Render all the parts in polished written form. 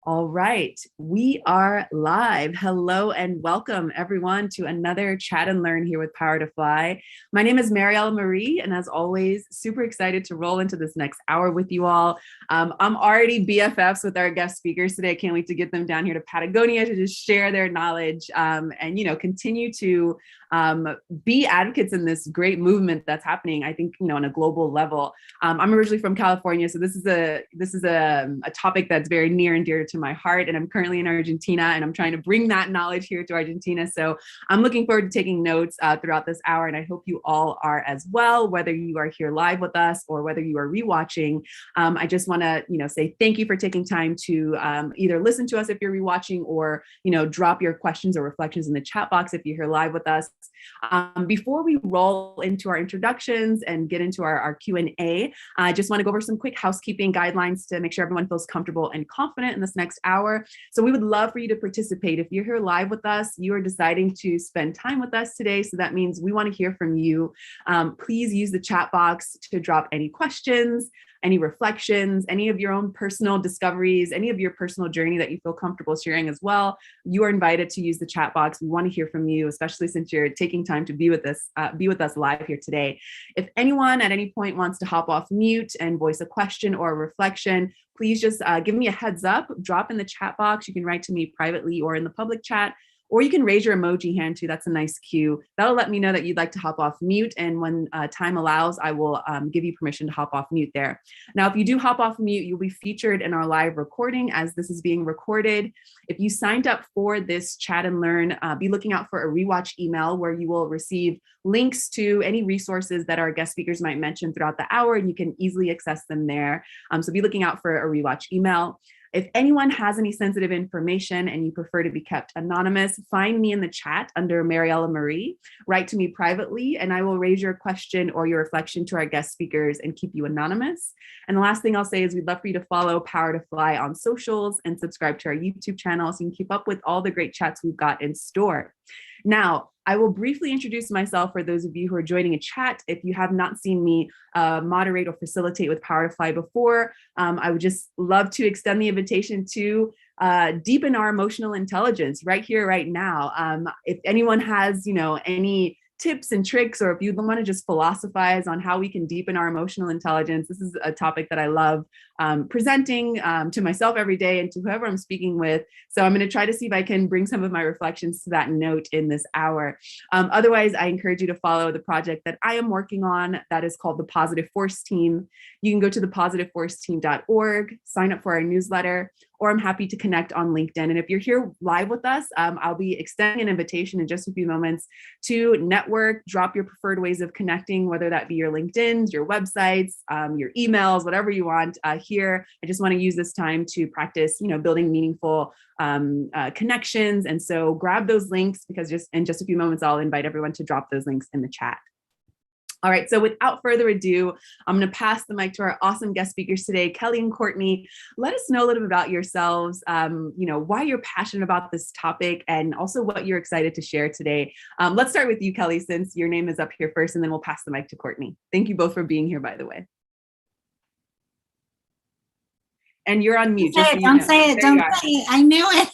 All right, we are live. Hello and welcome everyone to another Chat and Learn here with Power to Fly. My name is Marielle Marie, and as always, super excited to roll into this next hour with you all. I'm already BFFs with our guest speakers today. Can't wait to get them down here to Patagonia to just share their knowledge and continue to be advocates in this great movement that's happening, I think, on a global level. I'm originally from California, so this is a topic that's very near and dear to my heart. And I'm currently in Argentina, and I'm trying to bring that knowledge here to Argentina. So I'm looking forward to taking notes throughout this hour, and I hope you all are as well, whether you are here live with us or whether you are rewatching. I just want to, say thank you for taking time to either listen to us if you're rewatching, or drop your questions or reflections in the chat box if you're here live with us. Before we roll into our introductions and get into our Q&A, I just want to go over some quick housekeeping guidelines to make sure everyone feels comfortable and confident in this next hour. So we would love for you to participate. If you're here live with us, you are deciding to spend time with us today. So that means we want to hear from you. Please use the chat box to drop any questions, any reflections, any of your own personal discoveries, any of your personal journey that you feel comfortable sharing as well. You are invited to use the chat box. We want to hear from you, especially since you're taking time to be with us live here today. If anyone at any point wants to hop off mute and voice a question or a reflection, please just give me a heads up, drop in the chat box. You can write to me privately or in the public chat, or you can raise your emoji hand too. That's a nice cue. That'll let me know that you'd like to hop off mute. And when time allows, I will give you permission to hop off mute there. Now, if you do hop off mute, you'll be featured in our live recording as this is being recorded. If you signed up for this Chat and Learn, be looking out for a rewatch email where you will receive links to any resources that our guest speakers might mention throughout the hour, and you can easily access them there. So be looking out for a rewatch email. If anyone has any sensitive information and you prefer to be kept anonymous, find me in the chat under Mariella Marie, write to me privately, and I will raise your question or your reflection to our guest speakers and keep you anonymous. And the last thing I'll say is we'd love for you to follow Power to Fly on socials and subscribe to our YouTube channel so you can keep up with all the great chats we've got in store. Now, I will briefly introduce myself for those of you who are joining a chat. If you have not seen me moderate or facilitate with Power to Fly before, I would just love to extend the invitation to deepen our emotional intelligence right here, right now. If anyone has, any tips and tricks, or if you want to just philosophize on how we can deepen our emotional intelligence, this is a topic that I love presenting to myself every day and to whoever I'm speaking with. So I'm going to try to see if I can bring some of my reflections to that note in this hour. Otherwise, I encourage you to follow the project that I am working on that is called the Positive Force Team. You can go to thepositiveforceteam.org, sign up for our newsletter, or I'm happy to connect on LinkedIn. And if you're here live with us, I'll be extending an invitation in just a few moments to network, drop your preferred ways of connecting, whether that be your LinkedIn's, your websites, your emails, whatever you want here. I just want to use this time to practice, building meaningful connections. And so grab those links, because just in just a few moments, I'll invite everyone to drop those links in the chat. All right, so without further ado, I'm going to pass the mic to our awesome guest speakers today, Kelly and Courtney. Let us know a little bit about yourselves, why you're passionate about this topic, and also what you're excited to share today. Let's start with you, Kelly, since your name is up here first, and then we'll pass the mic to Courtney. Thank you both for being here, by the way. And you're on mute. Don't say it. I knew it.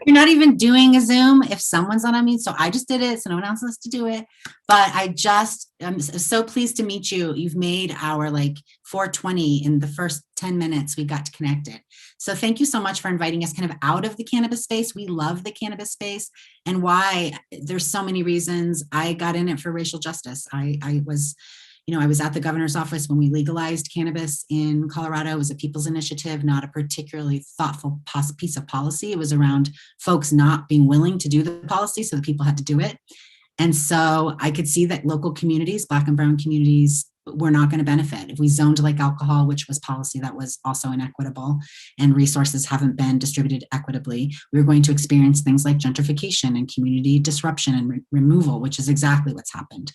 You're not even doing a Zoom if someone's on mute. So I just did it, so no one else has to do it. But I'm so pleased to meet you. You've made our 420 in the first 10 minutes we got connected. So thank you so much for inviting us kind of out of the cannabis space. We love the cannabis space, and why there's so many reasons. I got in it for racial justice. I was at the governor's office when we legalized cannabis in Colorado. It was a people's initiative, not a particularly thoughtful piece of policy. It was around folks not being willing to do the policy, so the people had to do it. And so I could see that local communities, Black and brown communities, were not going to benefit. If we zoned like alcohol, which was policy that was also inequitable, and resources haven't been distributed equitably, we were going to experience things like gentrification and community disruption and removal, which is exactly what's happened.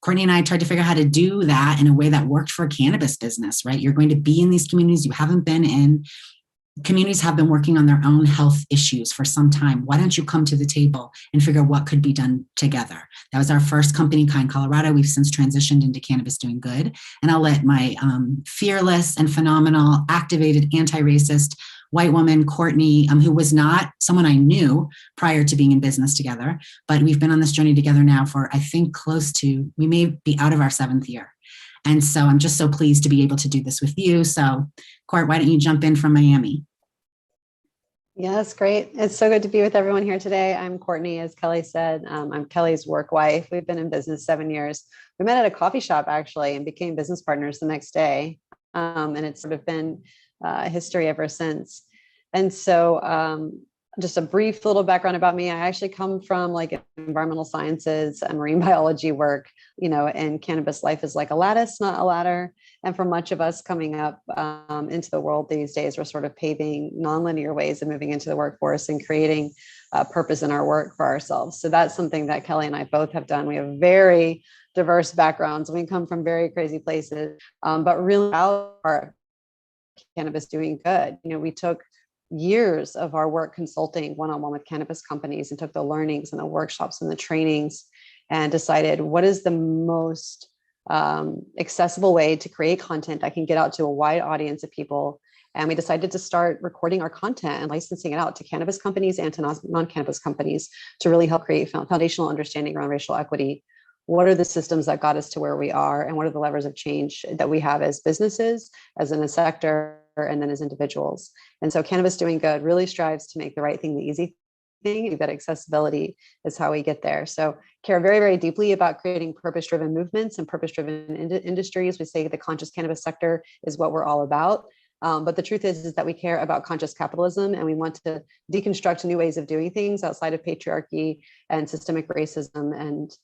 Courtney and I tried to figure out how to do that in a way that worked for a cannabis business, right? You're going to be in these communities you haven't been in. Communities have been working on their own health issues for some time. Why don't you come to the table and figure out what could be done together? That was our first company, Kind Colorado. We've since transitioned into Cannabis Doing Good. And I'll let my fearless and phenomenal, activated, anti-racist white woman, Courtney, who was not someone I knew prior to being in business together, but we've been on this journey together now for, I think, we may be out of our 7th year. And so I'm just so pleased to be able to do this with you. So, Court, why don't you jump in from Miami? Yes, great. It's so good to be with everyone here today. I'm Courtney, as Kelly said. I'm Kelly's work wife. We've been in business 7 years. We met at a coffee shop, actually, and became business partners the next day. And it's sort of been history ever since. And so just a brief little background about me. I actually come from like environmental sciences and marine biology work, and cannabis life is like a lattice, not a ladder. And for much of us coming up into the world these days, we're sort of paving nonlinear ways of moving into the workforce and creating purpose in our work for ourselves. So that's something that Kelly and I both have done. We have very diverse backgrounds. We come from very crazy places, but really our Cannabis Doing Good. We took years of our work consulting one-on-one with cannabis companies and took the learnings and the workshops and the trainings and decided what is the most accessible way to create content that can get out to a wide audience of people. And we decided to start recording our content and licensing it out to cannabis companies and to non-cannabis companies to really help create foundational understanding around racial equity. What are the systems that got us to where we are? And what are the levers of change that we have as businesses, as in a sector, and then as individuals? And so Cannabis Doing Good really strives to make the right thing the easy thing. That accessibility is how we get there. So care very, very deeply about creating purpose-driven movements and purpose-driven industries. We say the conscious cannabis sector is what we're all about. But the truth is that we care about conscious capitalism, and we want to deconstruct new ways of doing things outside of patriarchy and systemic racism and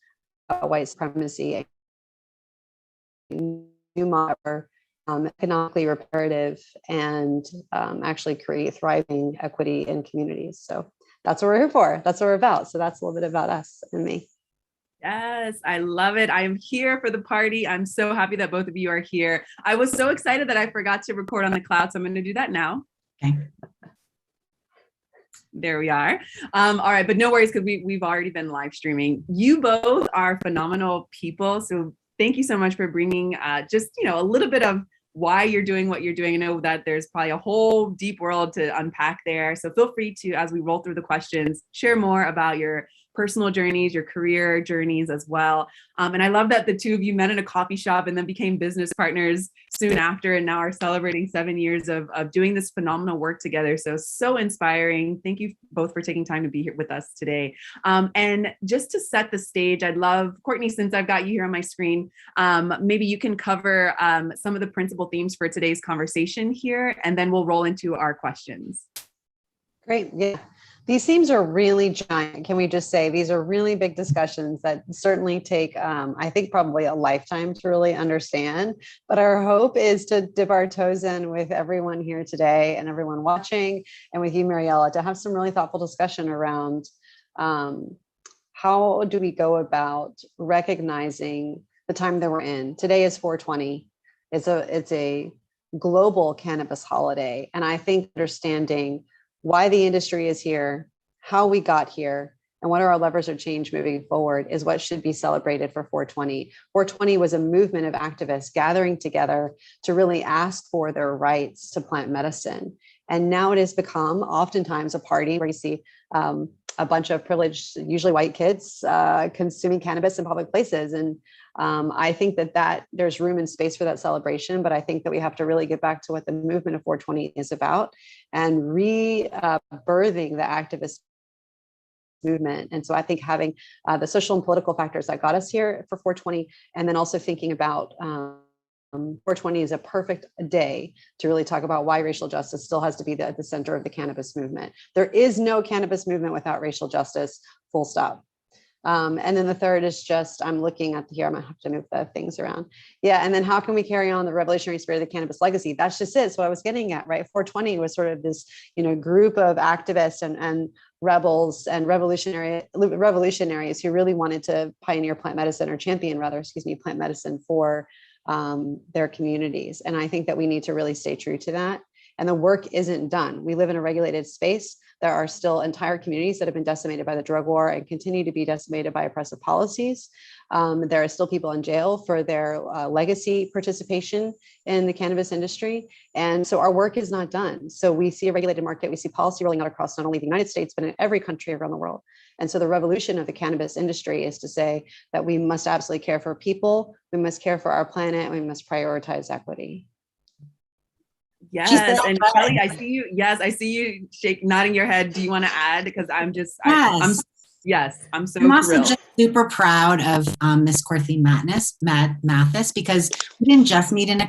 white supremacy. New modern, economically reparative, and actually create thriving equity in communities. So that's what we're here for. That's what we're about. So that's a little bit about us and me. Yes, I love it. I am here for the party. I'm so happy that both of you are here. I was so excited that I forgot to record on the cloud, so I'm going to do that now. Okay. There we are. All right, but no worries, because we've already been live streaming. You both are phenomenal people. So thank you so much for bringing just, a little bit of why you're doing what you're doing. I know that there's probably a whole deep world to unpack there. So feel free to, as we roll through the questions, share more about your personal journeys, your career journeys as well. And I love that the two of you met in a coffee shop and then became business partners soon after, and now are celebrating 7 years of doing this phenomenal work together. So inspiring. Thank you both for taking time to be here with us today. And just to set the stage, I'd love, Courtney, since I've got you here on my screen, maybe you can cover some of the principal themes for today's conversation here, and then we'll roll into our questions. Great. Yeah. These themes are really giant. Can we just say these are really big discussions that certainly take, I think, probably a lifetime to really understand. But our hope is to dip our toes in with everyone here today and everyone watching, and with you, Mariella, to have some really thoughtful discussion around how do we go about recognizing the time that we're in. Today is 420. It's a global cannabis holiday, and I think understanding why the industry is here, how we got here, and what are our levers of change moving forward is what should be celebrated for 420. 420 was a movement of activists gathering together to really ask for their rights to plant medicine. And now it has become oftentimes a party where you see a bunch of privileged, usually white kids consuming cannabis in public places. And I think that there's room and space for that celebration, but I think that we have to really get back to what the movement of 420 is about and rebirthing the activist movement. And so I think having the social and political factors that got us here for 420, and then also thinking about 420 is a perfect day to really talk about why racial justice still has to be at the center of the cannabis movement. There is no cannabis movement without racial justice, full stop. And then the third is just, I'm looking at here, I'm gonna have to move the things around. Yeah, and then how can we carry on the revolutionary spirit of the cannabis legacy? That's just it. So I was getting at, right? 420 was sort of this, group of activists and rebels and revolutionaries who really wanted to pioneer plant medicine, or champion rather, plant medicine for their communities. And I think that we need to really stay true to that. and the work isn't done. We live in a regulated space. There are still entire communities that have been decimated by the drug war and continue to be decimated by oppressive policies. There are still people in jail for their legacy participation in the cannabis industry. And so our work is not done. So we see a regulated market. We see policy rolling out across not only the United States, but in every country around the world. And so the revolution of the cannabis industry is to say that we must absolutely care for people, we must care for our planet, and we must prioritize equity. Yes, and Kelly, I see you. Yes, I see you nodding your head. Do you want to add? Because I'm just, yes. I'm so I'm also thrilled. just super proud of Miss Courtney Mathis, because we didn't just meet in a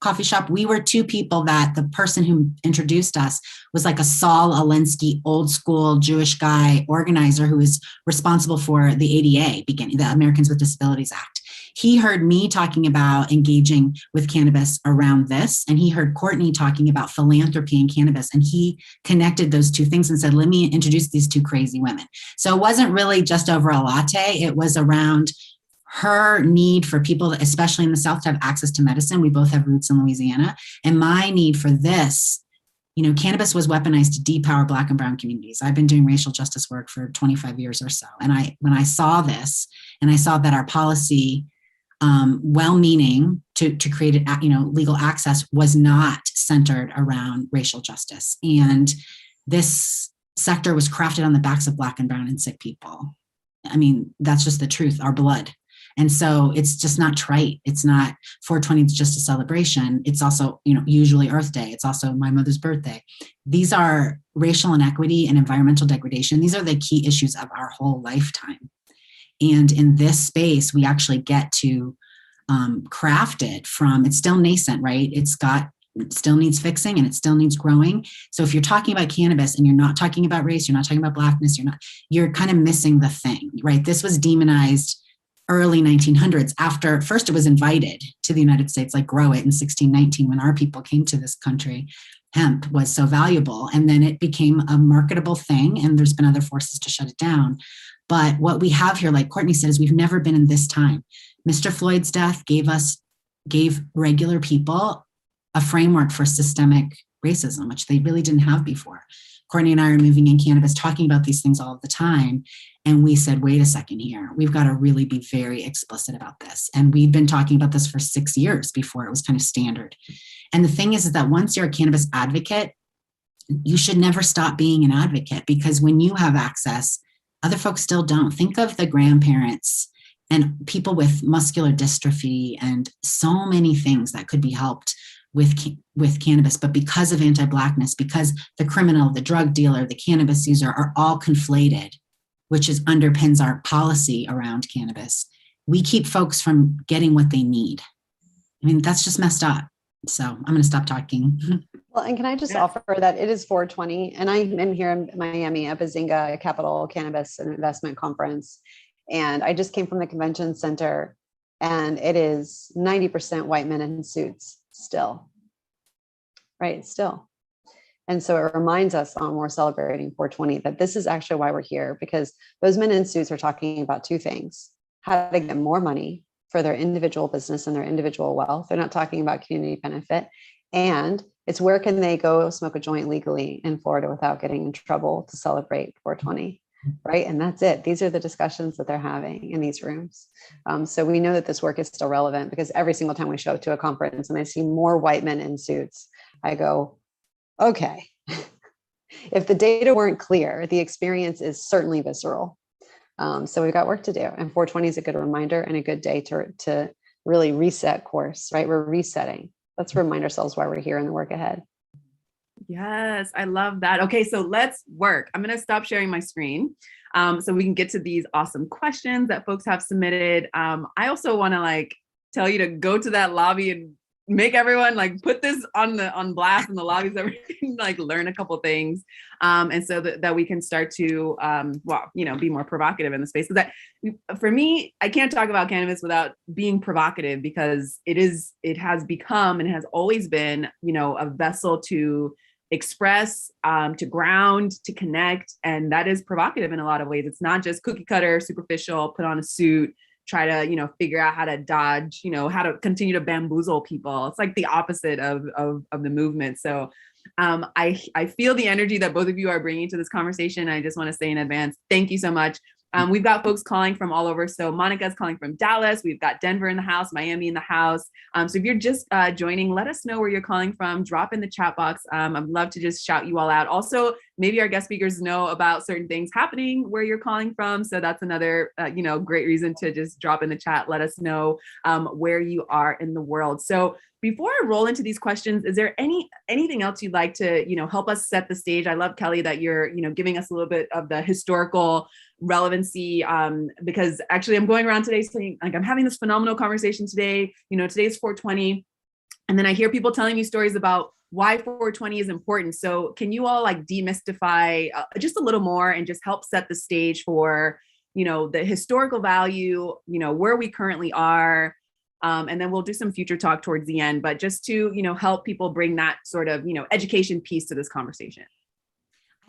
coffee shop. We were two people that the person who introduced us was like a Saul Alinsky, old school Jewish guy organizer who was responsible for the ADA, the Americans with Disabilities Act. He heard me talking about engaging with cannabis around this, and he heard Courtney talking about philanthropy and cannabis, and he connected those two things and said, let me introduce these two crazy women. So it wasn't really just over a latte. It was around her need for people, especially in the South, to have access to medicine. We both have roots in Louisiana. And my need for this, cannabis was weaponized to depower Black and Brown communities. I've been doing racial justice work for 25 years or so. And when I saw this, and I saw that our policy, well-meaning to create legal access, was not centered around racial justice. And this sector was crafted on the backs of Black and Brown and sick people. I mean, that's just the truth, our blood. And so it's just not trite. It's not 420, it's just a celebration. It's also, usually Earth Day. It's also my mother's birthday. These are racial inequity and environmental degradation. These are the key issues of our whole lifetime. And in this space, we actually get to craft it from, it's still nascent, right? It still needs fixing and it still needs growing. So if you're talking about cannabis and you're not talking about race, you're not talking about Blackness, you're kind of missing the thing, right? This was demonized early 1900s after first it was invited to the United States, like grow it in 1619 when our people came to this country. Hemp was so valuable, and then it became a marketable thing, and there's been other forces to shut it down. But what we have here, like Courtney said, is we've never been in this time. Mr. Floyd's death gave regular people a framework for systemic racism, which they really didn't have before. Courtney and I are moving in cannabis, talking about these things all the time. And we said, wait a second here, we've got to really be very explicit about this. And we've been talking about this for 6 years before it was kind of standard. And the thing is that once you're a cannabis advocate, you should never stop being an advocate, because when you have access, other folks still don't. Think of the grandparents and people with muscular dystrophy and so many things that could be helped with cannabis. But because of anti-Blackness, because the criminal, the drug dealer, the cannabis user are all conflated, which underpins our policy around cannabis, we keep folks from getting what they need. I mean, that's just messed up. So I'm going to stop talking. Well, and can I just offer that it is 420, and I'm here in Miami at Bazinga Capital Cannabis and Investment Conference. And I just came from the convention center, and it is 90% white men in suits still, right? Still. And so it reminds us when we're celebrating 420 that this is actually why we're here, because those men in suits are talking about two things: how to get more money for their individual business and their individual wealth. They're not talking about community benefit. And it's where can they go smoke a joint legally in Florida without getting in trouble to celebrate 420, right? And that's it. These are the discussions that they're having in these rooms. So we know that this work is still relevant, because every single time we show up to a conference and I see more white men in suits, I go, okay, if the data weren't clear, the experience is certainly visceral. So we've got work to do, and 420 is a good reminder and a good day to really reset course, right? We're resetting. Let's remind ourselves why we're here and the work ahead. Yes, I love that. Okay, so let's work. I'm going to stop sharing my screen so we can get to these awesome questions that folks have submitted. I also want to tell you to go to that lobby and make everyone put this on blast in the lobbies, that we can learn a couple things, and so that we can start to be more provocative in the space. Because for me, I can't talk about cannabis without being provocative, because it has become and has always been a vessel to express, to ground, to connect, and that is provocative in a lot of ways. It's not just cookie cutter, superficial, put on a suit, try to, figure out how to dodge, how to continue to bamboozle people. It's like the opposite of the movement. So I feel the energy that both of you are bringing to this conversation. I just want to say in advance, thank you so much. We've got folks calling from all over. So Monica's calling from Dallas. We've got Denver in the house, Miami in the house. So if you're just joining, let us know where you're calling from. Drop in the chat box. I'd love to just shout you all out. Also, maybe our guest speakers know about certain things happening where you're calling from. So that's another, great reason to just drop in the chat. Let us know where you are in the world. So before I roll into these questions, is there anything else you'd like to, help us set the stage? I love, Kelly, that you're, giving us a little bit of the historical relevancy, because actually I'm going around today saying, like, I'm having this phenomenal conversation today. Today's 420. And then I hear people telling me stories about why 420 is important. So can you all demystify just a little more and just help set the stage for, the historical value, where we currently are. And then we'll do some future talk towards the end, but just to, help people bring that sort of, education piece to this conversation.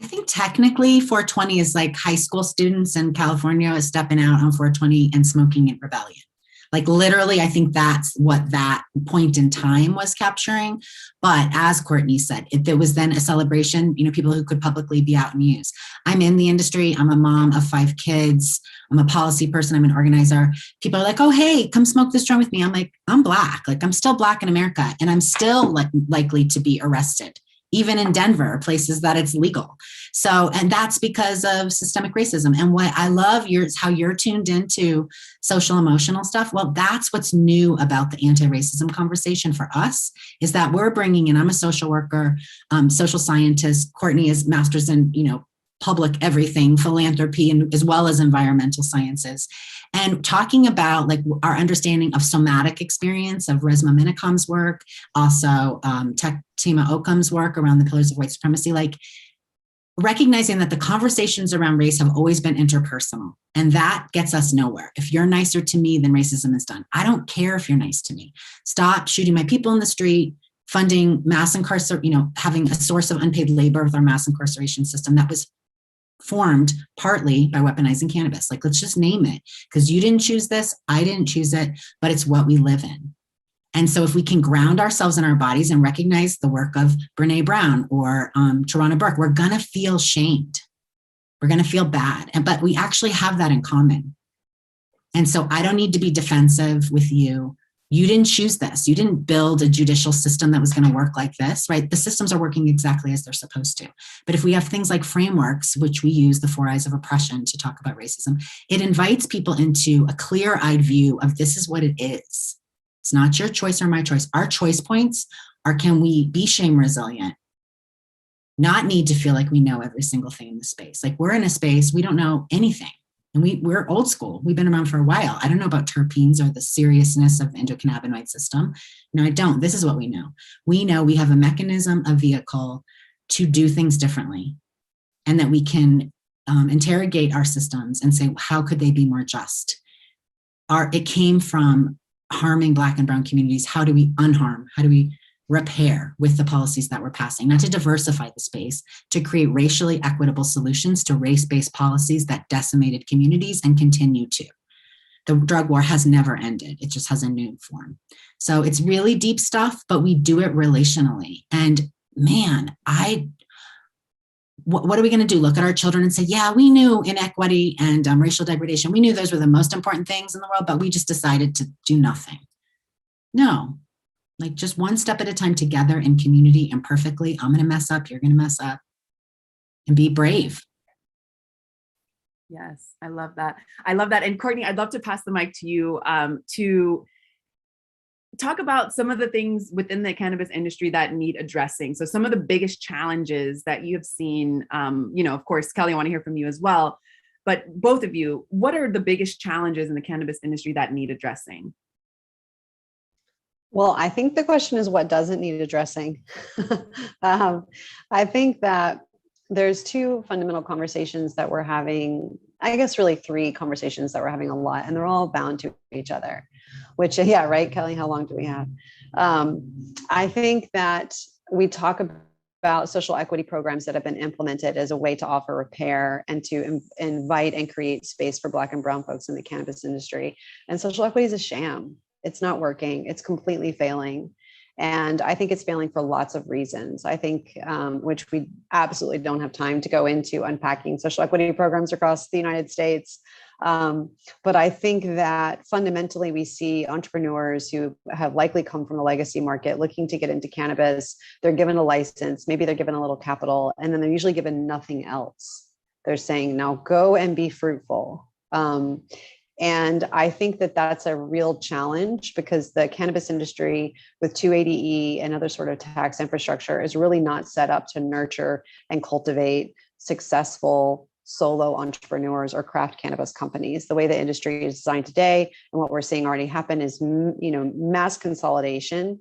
I think technically 420 is like high school students in California is stepping out on 420 and smoking in rebellion. Like literally, I think that's what that point in time was capturing. But as Courtney said, if there was then a celebration, people who could publicly be out and use. I'm in the industry. I'm a mom of 5 kids. I'm a policy person. I'm an organizer. People are like, oh, hey, come smoke this joint with me. I'm like, I'm Black. Like, I'm still Black in America. And I'm still likely to be arrested, even in Denver, places that it's legal. So, and that's because of systemic racism. And what I love is how you're tuned into social emotional stuff. Well, that's what's new about the anti-racism conversation for us, is that we're bringing in, I'm a social worker, social scientist. Courtney is master's in, public everything, philanthropy, and as well as environmental sciences. And talking about our understanding of somatic experience of Resmaa Menakam's work, also Tima Okham's work around the pillars of white supremacy, recognizing that the conversations around race have always been interpersonal, and that gets us nowhere. If you're nicer to me, then racism is done. I don't care if you're nice to me. Stop shooting my people in the street, funding mass incarceration, having a source of unpaid labor with our mass incarceration system that was formed partly by weaponizing cannabis. Let's just name it, because you didn't choose this, I didn't choose it, but it's what we live in. And so if we can ground ourselves in our bodies and recognize the work of Brene Brown or Tarana Burke, we're going to feel shamed. We're going to feel bad. But we actually have that in common. And so I don't need to be defensive with you. You didn't choose this. You didn't build a judicial system that was going to work like this, right? The systems are working exactly as they're supposed to. But if we have things like frameworks, which we use the 4 eyes of oppression to talk about racism, it invites people into a clear-eyed view of this is what it is. It's not your choice or my choice. Our choice points are, can we be shame resilient? Not need to feel like we know every single thing in the space. We're in a space, we don't know anything. And we're old school. We've been around for a while. I don't know about terpenes or the seriousness of the endocannabinoid system. No, I don't. This is what we know. We know we have a mechanism, a vehicle to do things differently, and that we can interrogate our systems and say, how could they be more just? It came from harming Black and Brown communities. How do we unharm? How do we repair with the policies that we're passing? Not to diversify the space, to create racially equitable solutions to race-based policies that decimated communities and continue to. The drug war has never ended. It just has a new form. So it's really deep stuff, but we do it relationally. And man, what are we going to do? Look at our children and say, yeah, we knew inequity and racial degradation. We knew those were the most important things in the world, but we just decided to do nothing. No, just one step at a time together in community, imperfectly. I'm going to mess up. You're going to mess up, and be brave. Yes, I love that. I love that. And Courtney, I'd love to pass the mic to you to talk about some of the things within the cannabis industry that need addressing. So some of the biggest challenges that you have seen, of course, Kelly, I want to hear from you as well, but both of you, what are the biggest challenges in the cannabis industry that need addressing? Well, I think the question is what doesn't need addressing. I think that there's 2 fundamental conversations that we're having, I guess really 3 conversations that we're having a lot, and they're all bound to each other, which, yeah, right, Kelly, how long do we have? I think that we talk about social equity programs that have been implemented as a way to offer repair and to invite and create space for Black and Brown folks in the cannabis industry. And social equity is a sham. It's not working. It's completely failing. And I think it's failing for lots of reasons. I think, which we absolutely don't have time to go into unpacking social equity programs across the United States. But I think that fundamentally we see entrepreneurs who have likely come from the legacy market looking to get into cannabis. They're given a license, maybe they're given a little capital, and then they're usually given nothing else. They're saying, now go and be fruitful. And I think that that's a real challenge because the cannabis industry with 280E and other sort of tax infrastructure is really not set up to nurture and cultivate successful solo entrepreneurs or craft cannabis companies. The way the industry is designed today and what we're seeing already happen is, mass consolidation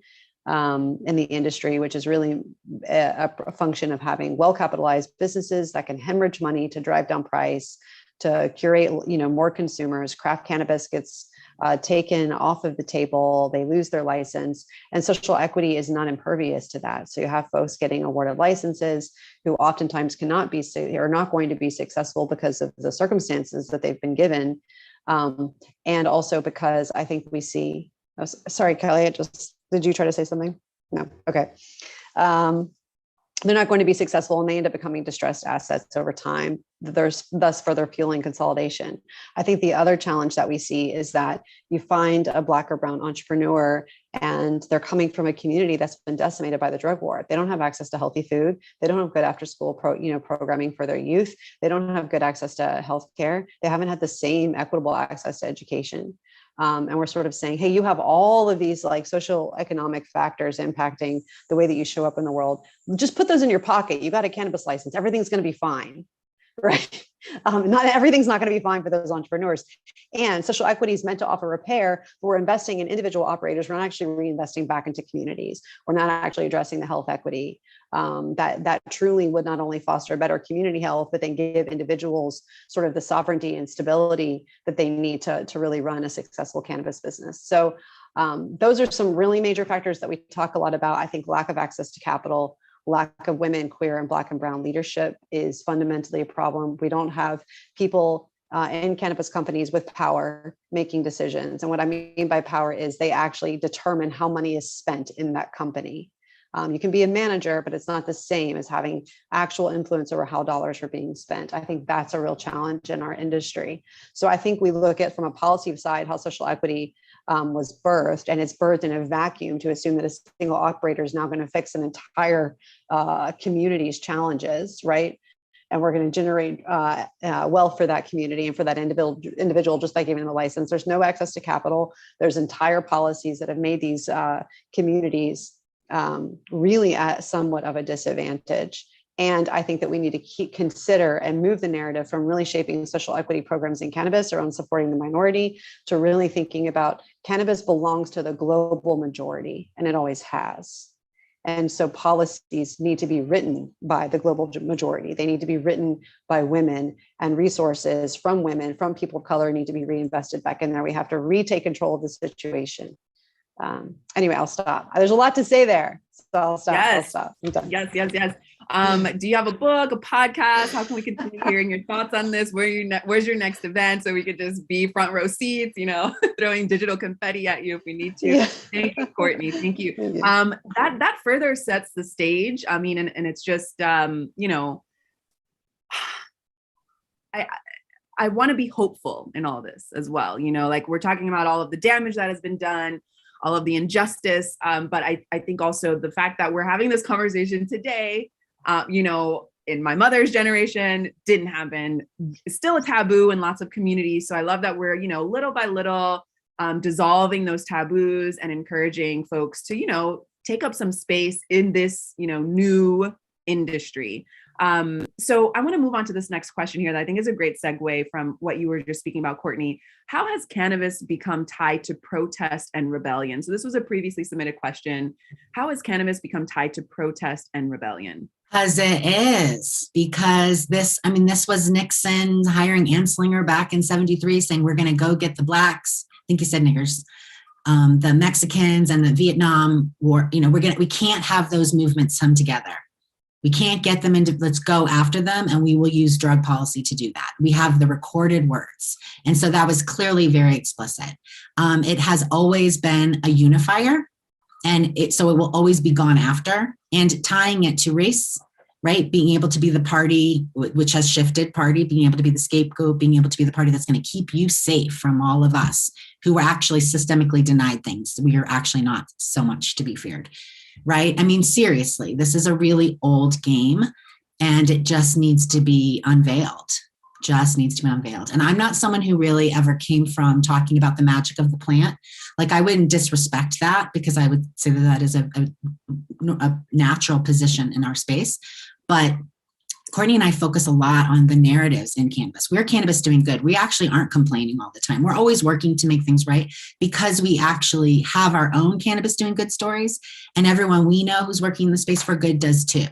in the industry, which is really a function of having well-capitalized businesses that can hemorrhage money to drive down price, to curate, more consumers. Craft cannabis gets taken off of the table. They lose their license, and social equity is not impervious to that. So you have folks getting awarded licenses who oftentimes cannot be are not going to be successful because of the circumstances that they've been given, and also because I think we see. Oh, sorry, Kelly. Did you try to say something? No. Okay. They're not going to be successful and they end up becoming distressed assets over time. There's thus further fueling consolidation. I think the other challenge that we see is that you find a Black or brown entrepreneur and they're coming from a community that's been decimated by the drug war. They don't have access to healthy food. They don't have good after school programming for their youth. They don't have good access to healthcare. They haven't had the same equitable access to education. And we're sort of saying, hey, you have all of these like social economic factors impacting the way that you show up in the world. Just put those in your pocket. You got a cannabis license. Everything's going to be fine, right? Not everything's not going to be fine for those entrepreneurs. And social equity is meant to offer repair, but we're investing in individual operators. We're not actually reinvesting back into communities. We're not actually addressing the health equity that truly would not only foster better community health, but then give individuals sort of the sovereignty and stability that they need to really run a successful cannabis business. So those are some really major factors that we talk a lot about. I think lack of access to capital, lack of women, queer, and Black and brown leadership is fundamentally a problem. We don't have people in cannabis companies with power making decisions. And what I mean by power is they actually determine how money is spent in that company. You can be a manager, but it's not the same as having actual influence over how dollars are being spent. I think that's a real challenge in our industry. So I think we look at from a policy side how social equity was birthed, and it's birthed in a vacuum to assume that a single operator is now going to fix an entire community's challenges, right? And we're going to generate wealth for that community and for that individual just by giving them a license. There's no access to capital. There's entire policies that have made these communities really at somewhat of a disadvantage. And I think that we need to consider and move the narrative from really shaping social equity programs in cannabis around supporting the minority to really thinking about cannabis belongs to the global majority, and it always has. And so policies need to be written by the global majority. They need to be written by women, and resources from women, from people of color need to be reinvested back in there. We have to retake control of the situation. Anyway, I'll stop. There's a lot to say there. So I'll stop. Yes. I'll stop. I'm done. Yes. Do you have a book, a podcast? How can we continue hearing your thoughts on this? Where's your next event? So we could just be front row seats, throwing digital confetti at you if we need to. Yeah. Thank you, Courtney. Thank you. That further sets the stage. I mean, and it's just, I want to be hopeful in all this as well. Like we're talking about all of the damage that has been done, all of the injustice. But I think also the fact that we're having this conversation today, in my mother's generation didn't happen. It's still a taboo in lots of communities. So I love that we're, little by little dissolving those taboos and encouraging folks to, take up some space in this, new industry. So I want to move on to this next question here that I think is a great segue from what you were just speaking about, Courtney. How has cannabis become tied to protest and rebellion? So this was a previously submitted question. How has cannabis become tied to protest and rebellion? Because it is, because this was Nixon hiring Anslinger back in 73 saying, we're going to go get the blacks. I think he said niggers, the Mexicans and the Vietnam War. We can't have those movements come together. We can't get them into, let's go after them, and we will use drug policy to do that. We have the recorded words. And so that was clearly very explicit. It has always been a unifier. So it will always be gone after, and tying it to race, right? Being able to be the party, which has shifted party, being able to be the scapegoat, being able to be the party that's going to keep you safe from all of us who are actually systemically denied things. We are actually not so much to be feared, right? I mean, seriously, this is a really old game, and it just needs to be unveiled. And I'm not someone who really ever came from talking about the magic of the plant. Like, I wouldn't disrespect that, because I would say that is a natural position in our space. But Courtney and I focus a lot on the narratives in cannabis. We're Cannabis Doing Good. We actually aren't complaining all the time. We're always working to make things right, because we actually have our own Cannabis Doing Good stories, and everyone we know who's working in the space for good does too.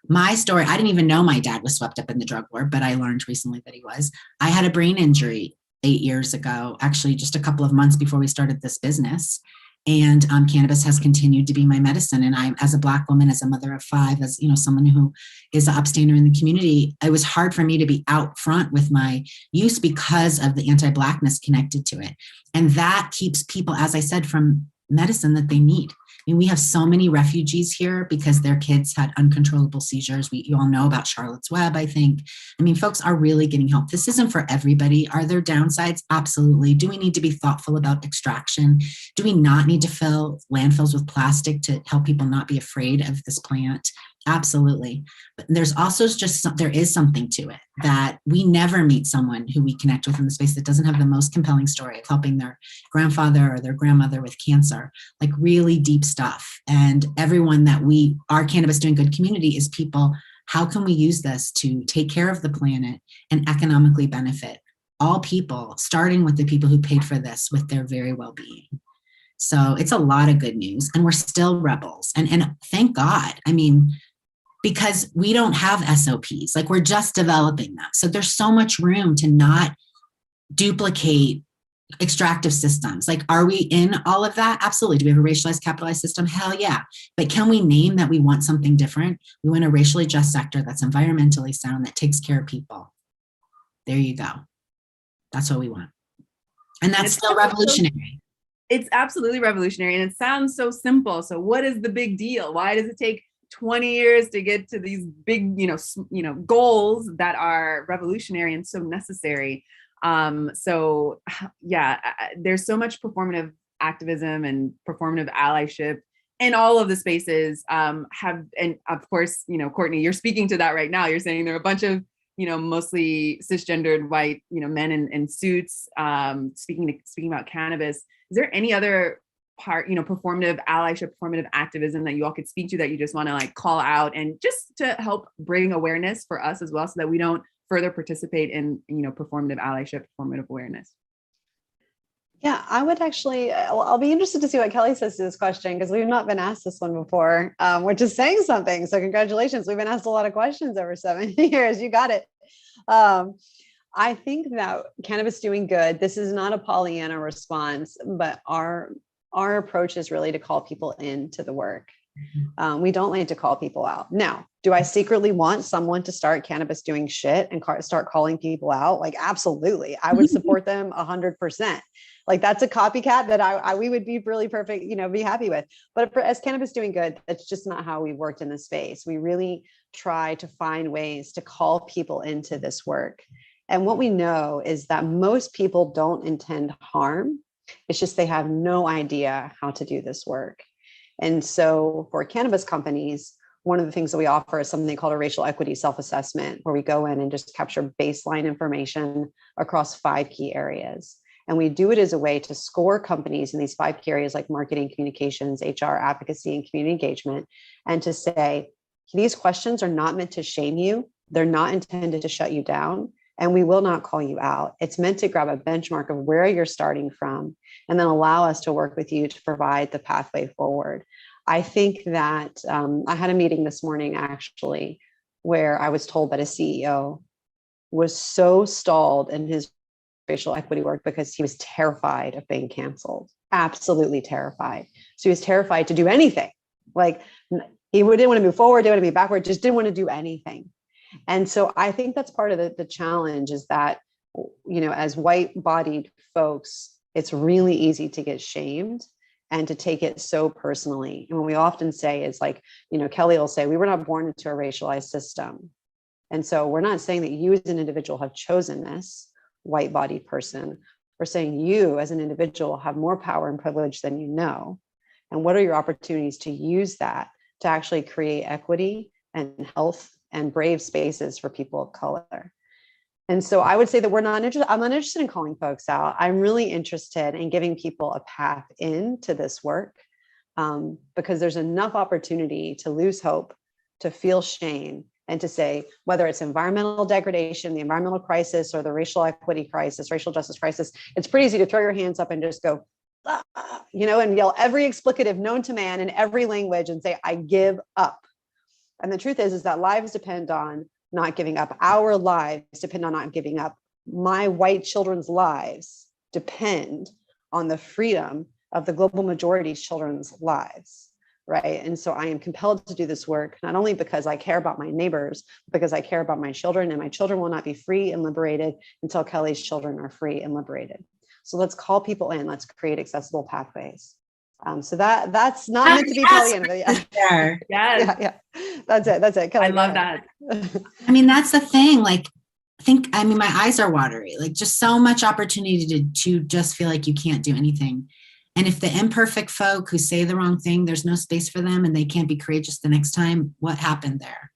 My story, I didn't even know my dad was swept up in the drug war, but I learned recently that he was. I had a brain injury 8 years ago, actually just a couple of months before we started this business. And cannabis has continued to be my medicine. And I, as a Black woman, as a mother of 5, as someone who is an upstander in the community, it was hard for me to be out front with my use because of the anti-Blackness connected to it. And that keeps people, as I said, from medicine that they need. I mean, we have so many refugees here because their kids had uncontrollable seizures. You all know about Charlotte's Web, I think. I mean, folks are really getting help. This isn't for everybody. Are there downsides? Absolutely. Do we need to be thoughtful about extraction? Do we not need to fill landfills with plastic to help people not be afraid of this plant? Absolutely. But there's also there is something to it that we never meet someone who we connect with in the space that doesn't have the most compelling story of helping their grandfather or their grandmother with cancer, like really deep stuff. And everyone that our Cannabis Doing Good community is people, how can we use this to take care of the planet and economically benefit all people, starting with the people who paid for this with their very well-being. So it's a lot of good news, and we're still rebels. And thank God. I mean, because we don't have SOPs, like we're just developing them. So there's so much room to not duplicate extractive systems. Like, are we in all of that? Absolutely. Do we have a racialized, capitalized system? Hell yeah. But can we name that we want something different? We want a racially just sector that's environmentally sound, that takes care of people. There you go. That's what we want. And that's still revolutionary. It's absolutely revolutionary, and it sounds so simple. So what is the big deal? Why does it take 20 years to get to these big, goals that are revolutionary and so necessary? So yeah, there's so much performative activism and performative allyship in all of the spaces. And of course, Courtney, you're speaking to that right now. You're saying there are a bunch of, mostly cisgendered white, men in suits, speaking about cannabis. Is there any other part, performative allyship, performative activism that you all could speak to that you just want to like call out, and just to help bring awareness for us as well, so that we don't further participate in, performative allyship, performative awareness? Yeah, I would actually, I'll be interested to see what Kelly says to this question, because we've not been asked this one before, which is saying something. So congratulations. We've been asked a lot of questions over 7 years. You got it. I think that Cannabis Doing Good, this is not a Pollyanna response, but our approach is really to call people into the work. We don't like to call people out. Now, do I secretly want someone to start cannabis doing shit and start calling people out? Like, absolutely. I would support them 100%. Like, that's a copycat that we would be really perfect, be happy with. But as Cannabis Doing Good, that's just not how we worked in this space. We really try to find ways to call people into this work. And what we know is that most people don't intend harm. It's just they have no idea how to do this work. And so for cannabis companies, one of the things that we offer is something called a racial equity self-assessment, where we go in and just capture baseline information across 5 key areas. And we do it as a way to score companies in these 5 key areas, like marketing, communications, HR, advocacy, and community engagement, and to say, these questions are not meant to shame you. They're not intended to shut you down, and we will not call you out. It's meant to grab a benchmark of where you're starting from, and then allow us to work with you to provide the pathway forward. I think that I had a meeting this morning, actually, where I was told that a CEO was so stalled in his racial equity work because he was terrified of being canceled, absolutely terrified. So he was terrified to do anything. Like, he didn't want to move forward, didn't want to be backward, just didn't want to do anything. And so I think that's part of the challenge, is that, as white-bodied folks, it's really easy to get shamed. and to take it so personally. And what we often say is like, Kelly will say, we were not born into a racialized system. And so we're not saying that you as an individual have chosen this white-bodied person. We're saying you as an individual have more power and privilege than you know. And what are your opportunities to use that to actually create equity and health and brave spaces for people of color? And so I would say that I'm not interested in calling folks out. I'm really interested in giving people a path into this work, because there's enough opportunity to lose hope, to feel shame, and to say, whether it's environmental degradation, the environmental crisis, or the racial equity crisis, racial justice crisis, it's pretty easy to throw your hands up and just go, and yell every explicative known to man in every language and say, I give up. And the truth is that lives depend on not giving up. Our lives depend on not giving up. My white children's lives depend on the freedom of the global majority's children's lives, right? And so I am compelled to do this work, not only because I care about my neighbors, but because I care about my children, and my children will not be free and liberated until Kelly's children are free and liberated. So let's call people in, let's create accessible pathways. So that's not meant to be Pollyanna. There. Yes. Yeah. That's it. Kelly, I love that. I mean, that's the thing. Like, my eyes are watery, like just so much opportunity to just feel like you can't do anything. And if the imperfect folk who say the wrong thing, there's no space for them and they can't be courageous the next time, what happened there?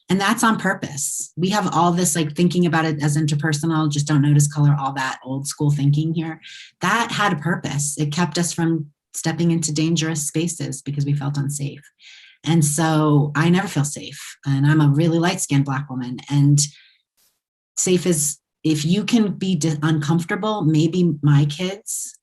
And that's on purpose. We have all this like thinking about it as interpersonal, just don't notice color, all that old school thinking here. That had a purpose. It kept us from stepping into dangerous spaces because we felt unsafe. And so I never feel safe. And I'm a really light-skinned Black woman. And safe is, if you can be uncomfortable, maybe my kids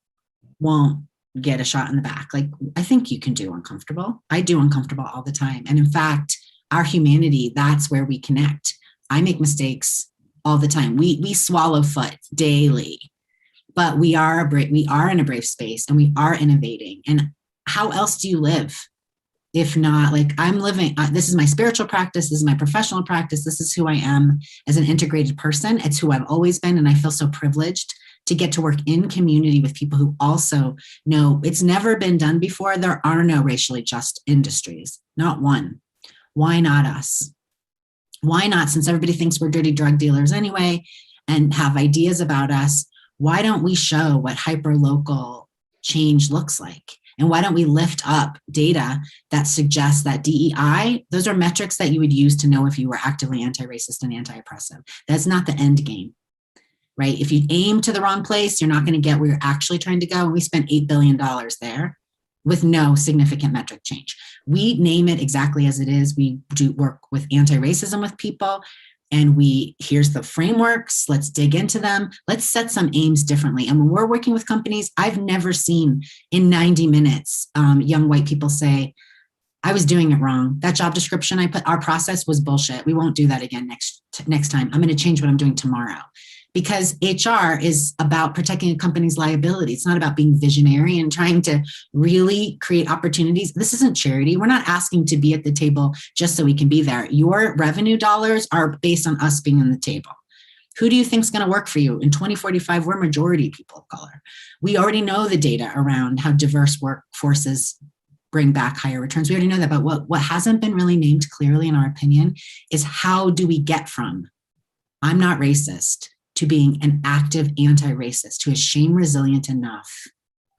won't get a shot in the back. Like, I think you can do uncomfortable. I do uncomfortable all the time. And in fact, our humanity, that's where we connect. I make mistakes all the time. We swallow foot daily. But we are in a brave space, and we are innovating. And how else do you live if not like I'm living? This is my spiritual practice. This is my professional practice. This is who I am as an integrated person. It's who I've always been. And I feel so privileged to get to work in community with people who also know it's never been done before. There are no racially just industries, not one. Why not us? Why not, since everybody thinks we're dirty drug dealers anyway and have ideas about us? Why don't we show what hyper-local change looks like? And why don't we lift up data that suggests that DEI, those are metrics that you would use to know if you were actively anti-racist and anti-oppressive. That's not the end game, right? If you aim to the wrong place, you're not going to get where you're actually trying to go. And we spent $8 billion there with no significant metric change. We name it exactly as it is. We do work with anti-racism with people. And here's the frameworks, let's dig into them. Let's set some aims differently. And when we're working with companies, I've never seen in 90 minutes, young white people say, I was doing it wrong. That job description I put, our process was bullshit. We won't do that again next time. I'm going to change what I'm doing tomorrow. Because HR is about protecting a company's liability. It's not about being visionary and trying to really create opportunities. This isn't charity. We're not asking to be at the table just so we can be there. Your revenue dollars are based on us being on the table. Who do you think is going to work for you? In 2045, we're majority people of color. We already know the data around how diverse workforces bring back higher returns. We already know that, but what hasn't been really named clearly in our opinion is how do we get from I'm not racist to being an active anti-racist who is shame resilient enough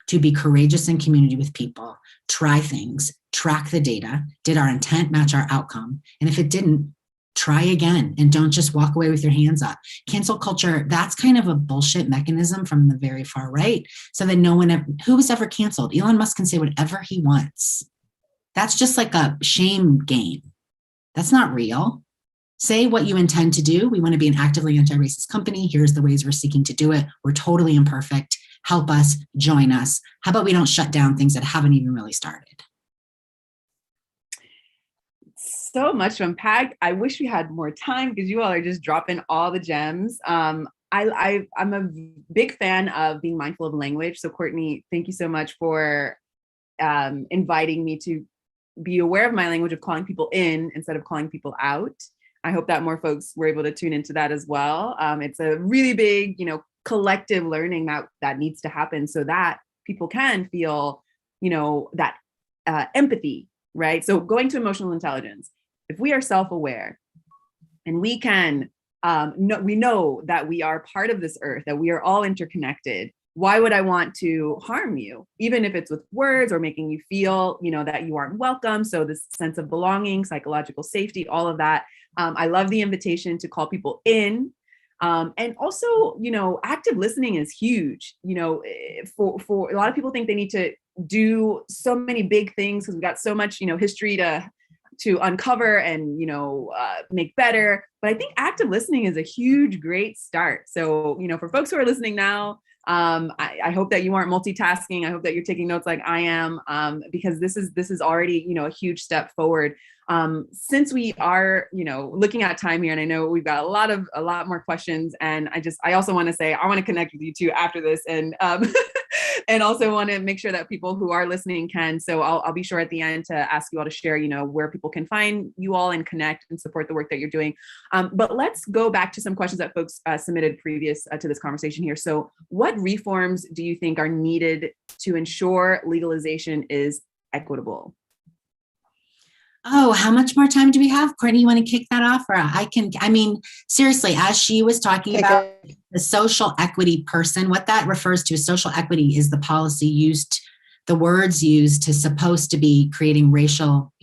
to be courageous in community with people, try things, track the data, did our intent match our outcome? And if it didn't, try again and don't just walk away with your hands up. Cancel culture, that's kind of a bullshit mechanism from the very far right. So that no one, who was ever canceled? Elon Musk can say whatever he wants. That's just like a shame game. That's not real. Say what you intend to do. We want to be an actively anti-racist company. Here's the ways we're seeking to do it. We're totally imperfect. Help us, join us. How about we don't shut down things that haven't even really started? So much to unpack. I wish we had more time because you all are just dropping all the gems. I'm a big fan of being mindful of language. So Courtney, thank you so much for inviting me to be aware of my language of calling people in instead of calling people out. I hope that more folks were able to tune into that as well. It's a really big, collective learning that needs to happen so that people can feel that empathy, right? So going to emotional intelligence, if we are self-aware and we can, we know that we are part of this earth, that we are all interconnected, why would I want to harm you? Even if it's with words or making you feel, that you aren't welcome. So this sense of belonging, psychological safety, all of that. I love the invitation to call people in. And also, active listening is huge. For a lot of people think they need to do so many big things because we've got so much, history to uncover and, make better. But I think active listening is a huge, great start. So, for folks who are listening now, I hope that you aren't multitasking. I hope that you're taking notes like I am, because this is already, a huge step forward. Since we are, looking at time here, and I know we've got a lot more questions, and I also want to say, I want to connect with you too after this, and, and also want to make sure that people who are listening can. So I'll be sure at the end to ask you all to share, where people can find you all and connect and support the work that you're doing. But let's go back to some questions that folks submitted previous to this conversation here. So what reforms do you think are needed to ensure legalization is equitable? Oh, how much more time do we have? Courtney, you want to kick that off? Or seriously, as she was talking about the social equity person, what that refers to as social equity is the policy used, the words used to supposed to be creating racial,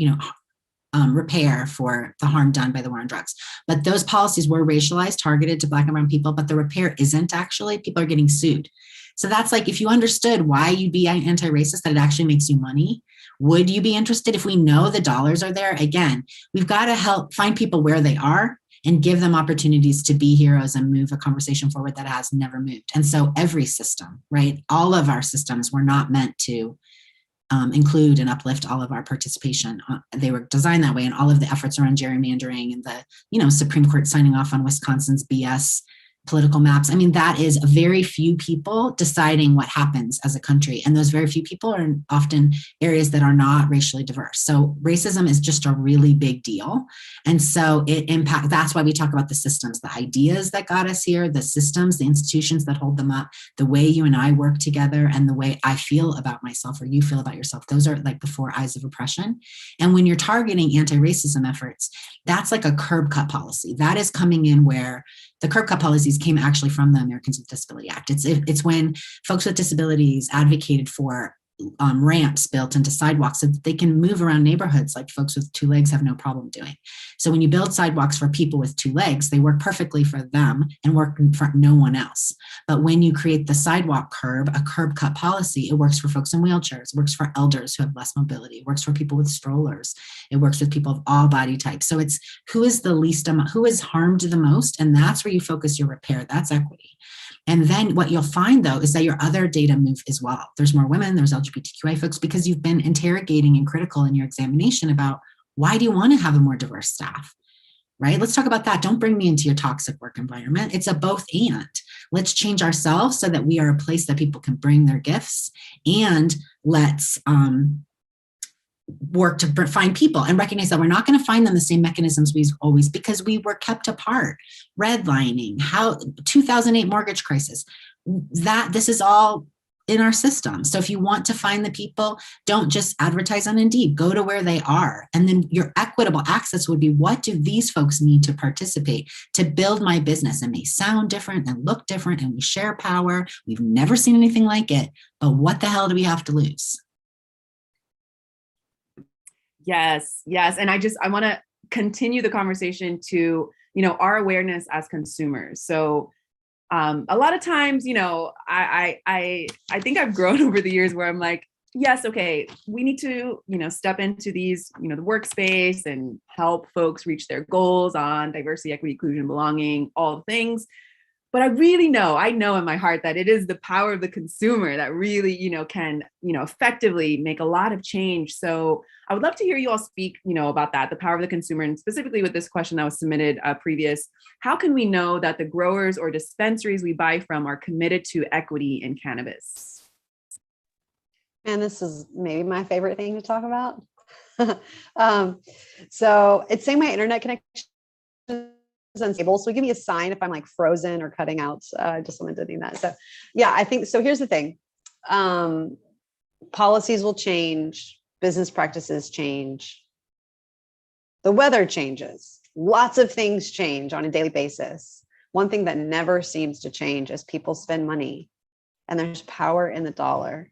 repair for the harm done by the war on drugs. But those policies were racialized, targeted to Black and brown people, but the repair isn't actually. People are getting sued. So that's like, if you understood why you'd be anti-racist, that it actually makes you money, would you be interested if we know the dollars are there? Again, we've got to help find people where they are and give them opportunities to be heroes and move a conversation forward that has never moved. And so every system, right? All of our systems were not meant to include and uplift all of our participation. They were designed that way, and all of the efforts around gerrymandering and the, Supreme Court signing off on Wisconsin's BS political maps. I mean, that is very few people deciding what happens as a country. And those very few people are in often areas that are not racially diverse. So racism is just a really big deal. And so that's why we talk about the systems, the ideas that got us here, the systems, the institutions that hold them up, the way you and I work together, and the way I feel about myself or you feel about yourself. Those are like the four eyes of oppression. And when you're targeting anti-racism efforts, that's like a curb cut policy. That is coming in where the curb cut policies came actually from the Americans with Disability Act. It's when folks with disabilities advocated for ramps built into sidewalks so that they can move around neighborhoods like folks with two legs have no problem doing. So when you build sidewalks for people with two legs, they work perfectly for them and work for no one else. But when you create the sidewalk curb, a curb cut policy, it works for folks in wheelchairs, it works for elders who have less mobility, it works for people with strollers, it works with people of all body types. So it's who is harmed the most, and that's where you focus your repair. That's equity. And then what you'll find, though, is that your other data move as well. There's more women, there's LGBTQI folks, because you've been interrogating and critical in your examination about why do you want to have a more diverse staff, right? Let's talk about that. Don't bring me into your toxic work environment. It's a both and. Let's change ourselves so that we are a place that people can bring their gifts, and let's work to find people and recognize that we're not going to find them the same mechanisms we've always, because we were kept apart. Redlining, 2008 mortgage crisis, this is all in our system. So if you want to find the people, don't just advertise on Indeed, go to where they are. And then your equitable access would be, what do these folks need to participate to build my business? It may sound different and look different, and we share power. We've never seen anything like it, but what the hell do we have to lose? Yes. And I want to continue the conversation to, our awareness as consumers. So a lot of times, I think I've grown over the years where I'm like, yes, okay, we need to, step into these, the workspace and help folks reach their goals on diversity, equity, inclusion, belonging, all the things. But I really I know in my heart that it is the power of the consumer that really, can, effectively make a lot of change. So I would love to hear you all speak, about that, the power of the consumer, and specifically with this question that was submitted previous. How can we know that the growers or dispensaries we buy from are committed to equity in cannabis? And this is maybe my favorite thing to talk about. So it's saying my internet connection unstable, so give me a sign if I'm like frozen or cutting out. Just wanted to do that. So yeah, I think so. Here's the thing. policies will change, business practices change, the weather changes, lots of things change on a daily basis. One thing that never seems to change is people spend money, and there's power in the dollar.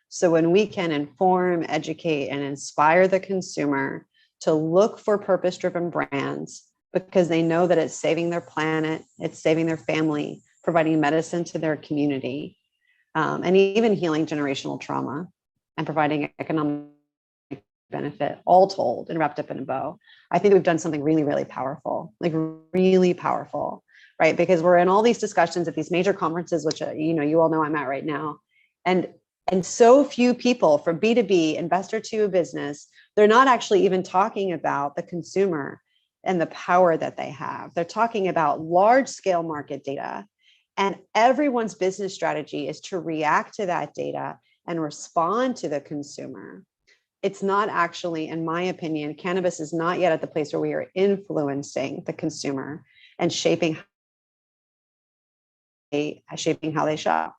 So when we can inform, educate, and inspire the consumer to look for purpose-driven brands because they know that it's saving their planet, it's saving their family, providing medicine to their community, and even healing generational trauma and providing economic benefit, all told and wrapped up in a bow. I think we've done something really, really powerful, like really powerful, right? Because we're in all these discussions at these major conferences, which, you all know I'm at right now. And so few people from B2B, investor to a business, they're not actually even talking about the consumer and the power that they have. They're talking about large scale market data. And everyone's business strategy is to react to that data and respond to the consumer. It's not actually, in my opinion, cannabis is not yet at the place where we are influencing the consumer and shaping how they shop.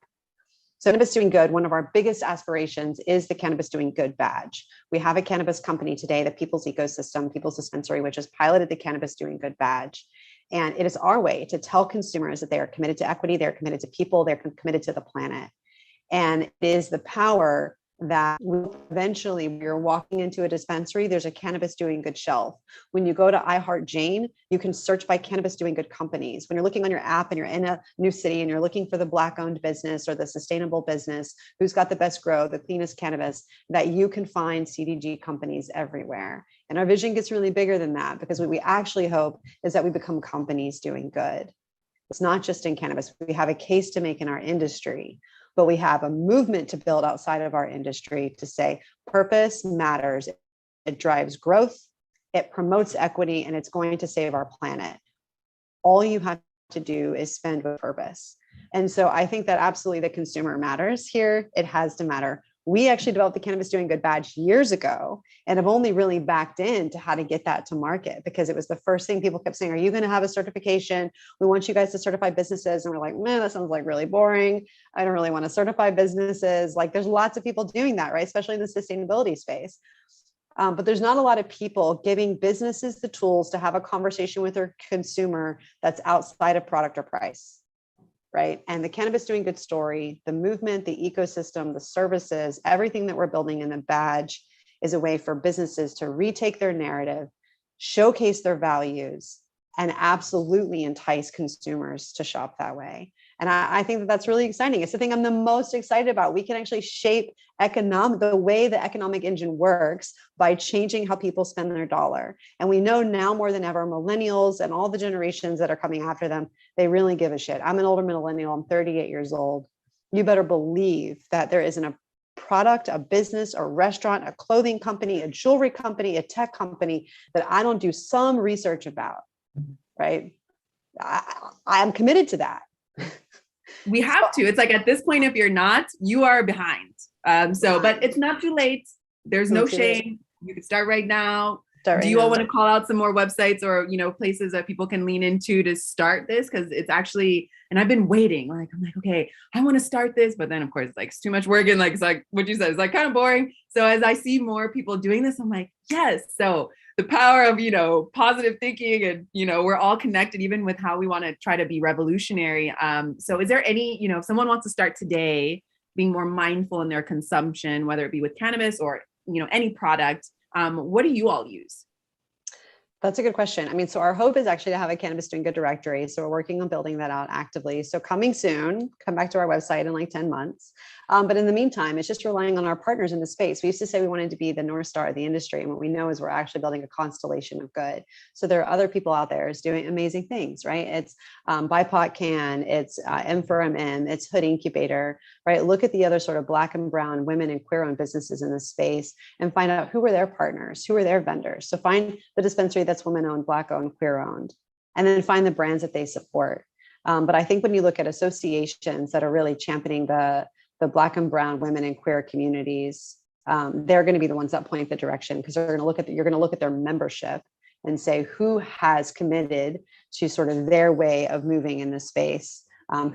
So Cannabis Doing Good, one of our biggest aspirations is the Cannabis Doing Good badge. We have a cannabis company today, the People's Ecosystem, People's Dispensary, which has piloted the Cannabis Doing Good badge. And it is our way to tell consumers that they are committed to equity, they're committed to people, they're committed to the planet. And it is the power that eventually when you're walking into a dispensary, there's a Cannabis Doing Good shelf. When you go to iHeart Jane, you can search by Cannabis Doing Good companies. When you're looking on your app and you're in a new city and you're looking for the Black-owned business or the sustainable business, who's got the best grow, the cleanest cannabis, that you can find CDG companies everywhere. And our vision gets really bigger than that, because what we actually hope is that we become companies doing good. It's not just in cannabis. We have a case to make in our industry, but we have a movement to build outside of our industry to say purpose matters. It drives growth, it promotes equity, and it's going to save our planet. All you have to do is spend with purpose. And so I think that absolutely the consumer matters here. It has to matter. We actually developed the Cannabis Doing Good badge years ago and have only really backed into how to get that to market, because it was the first thing people kept saying, are you going to have a certification? We want you guys to certify businesses. And we're like, man, that sounds like really boring. I don't really want to certify businesses. Like there's lots of people doing that, right? Especially in the sustainability space. But there's not a lot of people giving businesses the tools to have a conversation with their consumer that's outside of product or price. Right. And the Cannabis Doing Good story, the movement, the ecosystem, the services, everything that we're building in the badge is a way for businesses to retake their narrative, showcase their values, and absolutely entice consumers to shop that way. And I think that that's really exciting. It's the thing I'm the most excited about. We can actually shape the way the economic engine works by changing how people spend their dollar. And we know now more than ever, millennials and all the generations that are coming after them, they really give a shit. I'm an older millennial. I'm 38 years old. You better believe that there isn't a product, a business, a restaurant, a clothing company, a jewelry company, a tech company that I don't do some research about, right? I'm committed to that. We have to. It's like at this point, if you're not, you are behind. But it's not too late. There's no shame. You can start right now. Do you all want to call out some more websites or, places that people can lean into to start this? Because it's actually, and I've been waiting. I'm like, okay, I want to start this. But then of course, it's too much work. And it's like what you said, it's kind of boring. So as I see more people doing this, I'm like, yes. So the power of, positive thinking and, we're all connected, even with how we want to try to be revolutionary. So is there any, if someone wants to start today being more mindful in their consumption, whether it be with cannabis or, any product, what do you all use? That's a good question. I mean, so our hope is actually to have a Cannabis Doing Good directory. So we're working on building that out actively. So coming soon, come back to our website in 10 months. But in the meantime, it's just relying on our partners in the space. We used to say we wanted to be the North Star of the industry. And what we know is we're actually building a constellation of good. So there are other people out there doing amazing things, right? It's BIPOC Can, it's M4MM, it's Hood Incubator, right? Look at the other sort of Black and brown women and queer-owned businesses in this space and find out who are their partners, who are their vendors. So find the dispensary that's women-owned, Black-owned, queer-owned, and then find the brands that they support. But I think when you look at associations that are really championing the Black and brown women and queer communities, they're going to be the ones that point the direction, because you're going to look at their membership and say who has committed to sort of their way of moving in this space.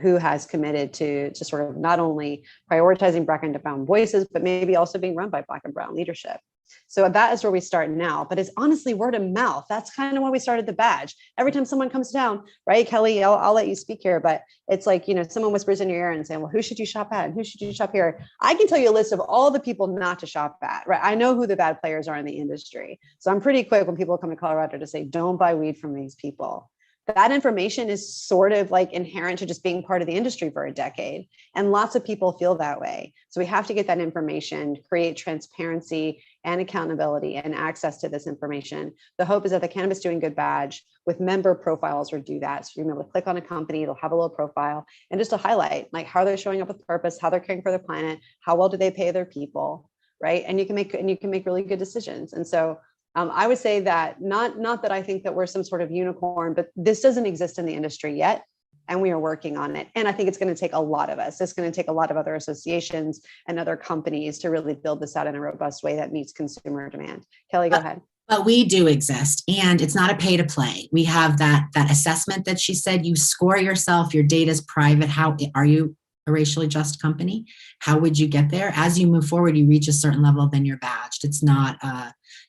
who has committed to sort of not only prioritizing Black and brown voices, but maybe also being run by Black and brown leadership. So that is where we start now, but it's honestly word of mouth. That's kind of why we started the badge. Every time someone comes down, right, Kelly, I'll let you speak here, but it's like, someone whispers in your ear and saying, well, who should you shop at? And who should you shop here? I can tell you a list of all the people not to shop at, right? I know who the bad players are in the industry. So I'm pretty quick when people come to Colorado to say, don't buy weed from these people. That information is sort of like inherent to just being part of the industry for a decade. And lots of people feel that way. So we have to get that information, create transparency and accountability and access to this information. The hope is that the Cannabis Doing Good badge with member profiles will do that. So you're able to click on a company, it'll have a little profile and just to highlight like how they're showing up with purpose, how they're caring for their planet, how well do they pay their people, right? And you can make really good decisions. And so I would say that not that I think that we're some sort of unicorn, but this doesn't exist in the industry yet. And we are working on it. And I think it's going to take a lot of us. It's going to take a lot of other associations and other companies to really build this out in a robust way that meets consumer demand. Kelly, go ahead. But we do exist, and it's not a pay to play. We have that assessment that she said, you score yourself, your data is private. How are you a racially just company? How would you get there? As you move forward, you reach a certain level, then you're badged. It's not,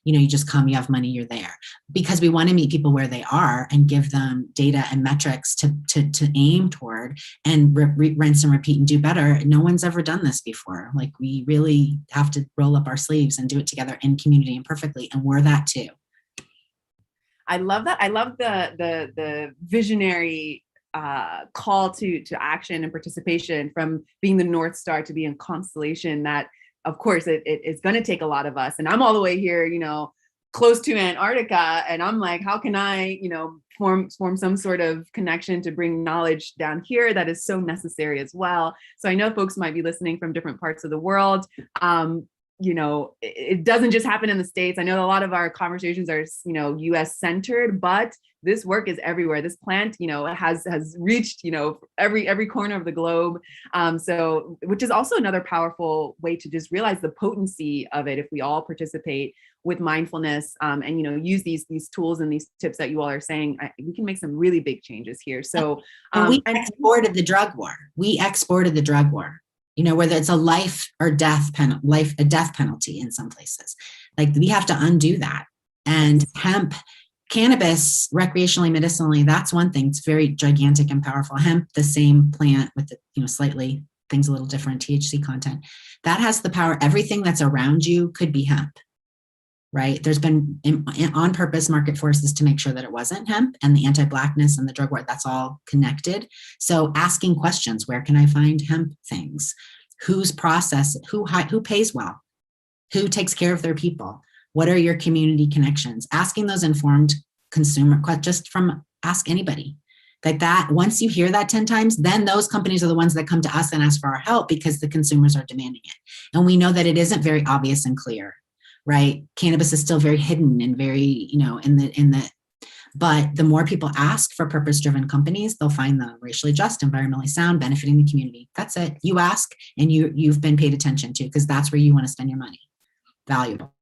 you just come, you have money, you're there. Because we want to meet people where they are and give them data and metrics to aim toward and rinse and repeat and do better. No one's ever done this before. Like we really have to roll up our sleeves and do it together in community and perfectly. And we're that too. I love that. I love the visionary call to action and participation from being the North Star to being a constellation that, of course, it's going to take a lot of us. And I'm all the way here, close to Antarctica. And I'm like, how can I, form some sort of connection to bring knowledge down here that is so necessary as well. So I know folks might be listening from different parts of the world. It doesn't just happen in the States. I know a lot of our conversations are, US centered, but this work is everywhere. This plant, has reached, every corner of the globe. So, which is also another powerful way to just realize the potency of it. If we all participate with mindfulness, and, use these tools and these tips that you all are saying, we can make some really big changes here. So, we exported the drug war. Whether it's a life or death penalty in some places, like we have to undo that. And hemp, cannabis, recreationally, medicinally, that's one thing. It's very gigantic and powerful. Hemp, the same plant with the, slightly things a little different THC content, that has the power. Everything that's around you could be hemp, right? There's been on purpose market forces to make sure that it wasn't hemp, and the anti-Blackness and the drug war, that's all connected. So asking questions, where can I find hemp things? Whose process, who pays well? Who takes care of their people? What are your community connections? Asking those informed consumer questions, just from ask anybody. Like that, once you hear that 10 times, then those companies are the ones that come to us and ask for our help because the consumers are demanding it. And we know that it isn't very obvious and clear, right? Cannabis is still very hidden and very, but the more people ask for purpose-driven companies, they'll find them racially just, environmentally sound, benefiting the community. That's it. You ask and you've been paid attention to, because that's where you want to spend your money. Valuable.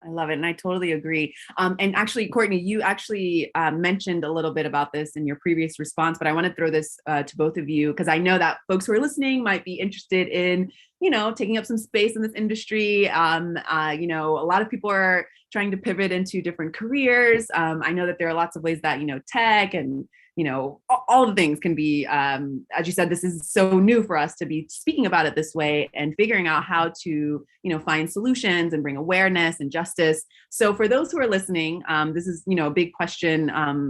I love it. And I totally agree. And actually, Courtney, you actually mentioned a little bit about this in your previous response, but I want to throw this to both of you, because I know that folks who are listening might be interested in, taking up some space in this industry. A lot of people are trying to pivot into different careers. I know that there are lots of ways that, tech and, all the things can be, as you said, this is so new for us to be speaking about it this way and figuring out how to, find solutions and bring awareness and justice. So for those who are listening, this is, a big question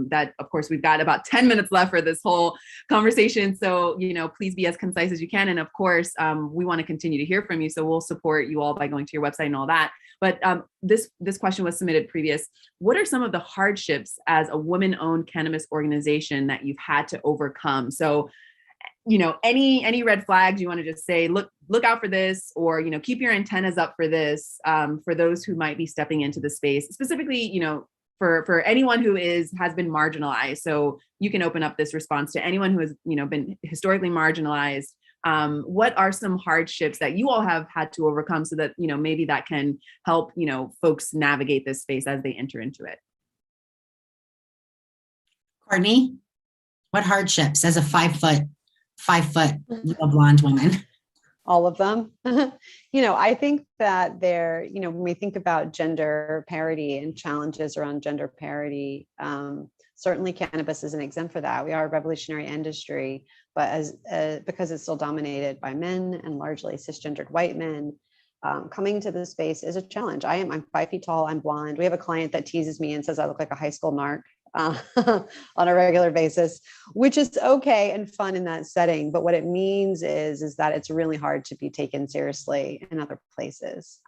that, of course, we've got about 10 minutes left for this whole conversation. So, please be as concise as you can. And of course, we want to continue to hear from you. So we'll support you all by going to your website and all that. But this question was submitted previous. What are some of the hardships as a woman-owned cannabis organization that you've had to overcome? So, any red flags you want to just say, look out for this, or, keep your antennas up for this, for those who might be stepping into the space, specifically, for anyone who has been marginalized. So you can open up this response to anyone who has, been historically marginalized. What are some hardships that you all have had to overcome so that, maybe that can help, folks navigate this space as they enter into it? Courtney, what hardships as a 5 foot 5-foot little blonde woman. All of them. I think that when we think about gender parity and challenges around gender parity, certainly cannabis isn't exempt for that. We are a revolutionary industry, but because it's still dominated by men and largely cisgendered white men, coming to this space is a challenge. I'm 5 feet tall. I'm blonde. We have a client that teases me and says I look like a high school narc on a regular basis, which is okay and fun in that setting. But what it means is that it's really hard to be taken seriously in other places.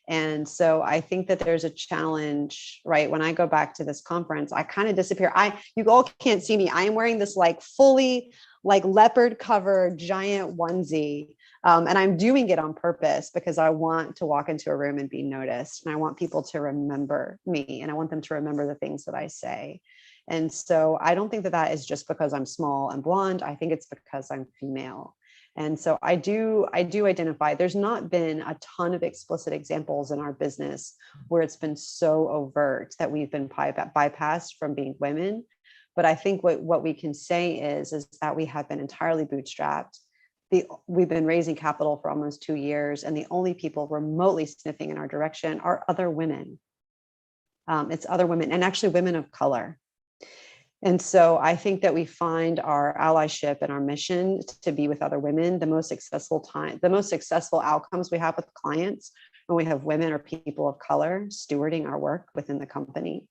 And so I think that there's a challenge, right? When I go back to this conference, I kind of disappear. You all can't see me. I am wearing this fully leopard covered giant onesie. And I'm doing it on purpose because I want to walk into a room and be noticed. And I want people to remember me, and I want them to remember the things that I say. And so I don't think that is just because I'm small and blonde. I think it's because I'm female. And so I do identify, there's not been a ton of explicit examples in our business where it's been so overt that we've been bypassed from being women. But I think what we can say is that we have been entirely bootstrapped. We've been raising capital for almost 2 years, and the only people remotely sniffing in our direction are other women. It's other women, and actually women of color. And so I think that we find our allyship and our mission to be with other women the most successful outcomes we have with clients when we have women or people of color stewarding our work within the company.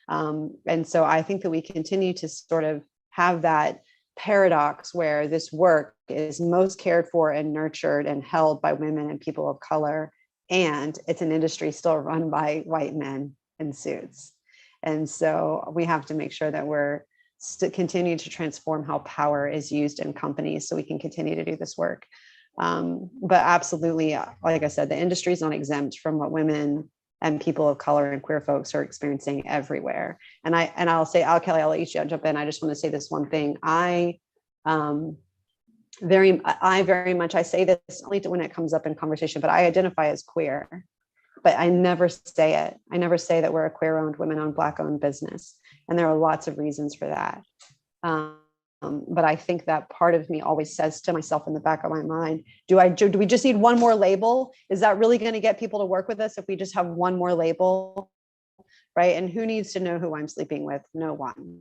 And so I think that we continue to sort of have that paradox where this work is most cared for and nurtured and held by women and people of color, and it's an industry still run by white men in suits. And so we have to make sure that we're continue to transform how power is used in companies so we can continue to do this work. But absolutely, like I said, the industry is not exempt from what women and people of color and queer folks are experiencing everywhere. And I'll say, Kelly, I'll let you jump in. I just want to say this one thing. I very much, I say this only when it comes up in conversation, but I identify as queer, but I never say it. I never say that we're a queer-owned, women-owned, Black-owned business. And there are lots of reasons for that. But I think that part of me always says to myself in the back of my mind, do we just need one more label? Is that really going to get people to work with us if we just have one more label, right? And who needs to know who I'm sleeping with? No one.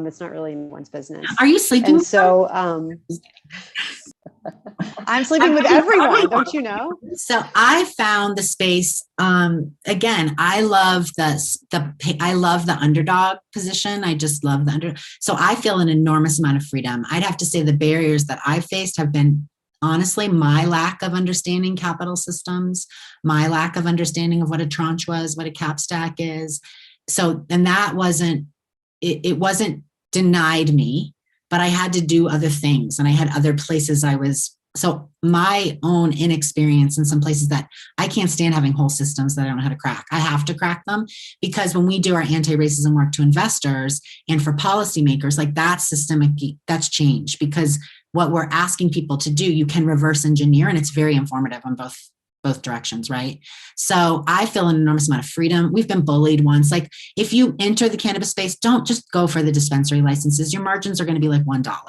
It's not really anyone's business. Are you sleeping? And so I'm sleeping with everyone, don't you know? So I found the space. Again, I love the underdog position. I just love the underdog. So I feel an enormous amount of freedom. I'd have to say the barriers that I faced have been honestly my lack of understanding capital systems, my lack of understanding of what a tranche was, what a cap stack is. So, and that wasn't denied me, but I had to do other things, and I had other places so my own inexperience in some places that I can't stand having whole systems that I don't know how to crack. I have to crack them, because when we do our anti-racism work to investors and for policymakers, that's systemic, that's change, because what we're asking people to do, you can reverse engineer, and it's very informative on both directions, right? So I feel an enormous amount of freedom. We've been bullied once. If you enter the cannabis space, don't just go for the dispensary licenses. Your margins are going to be $1.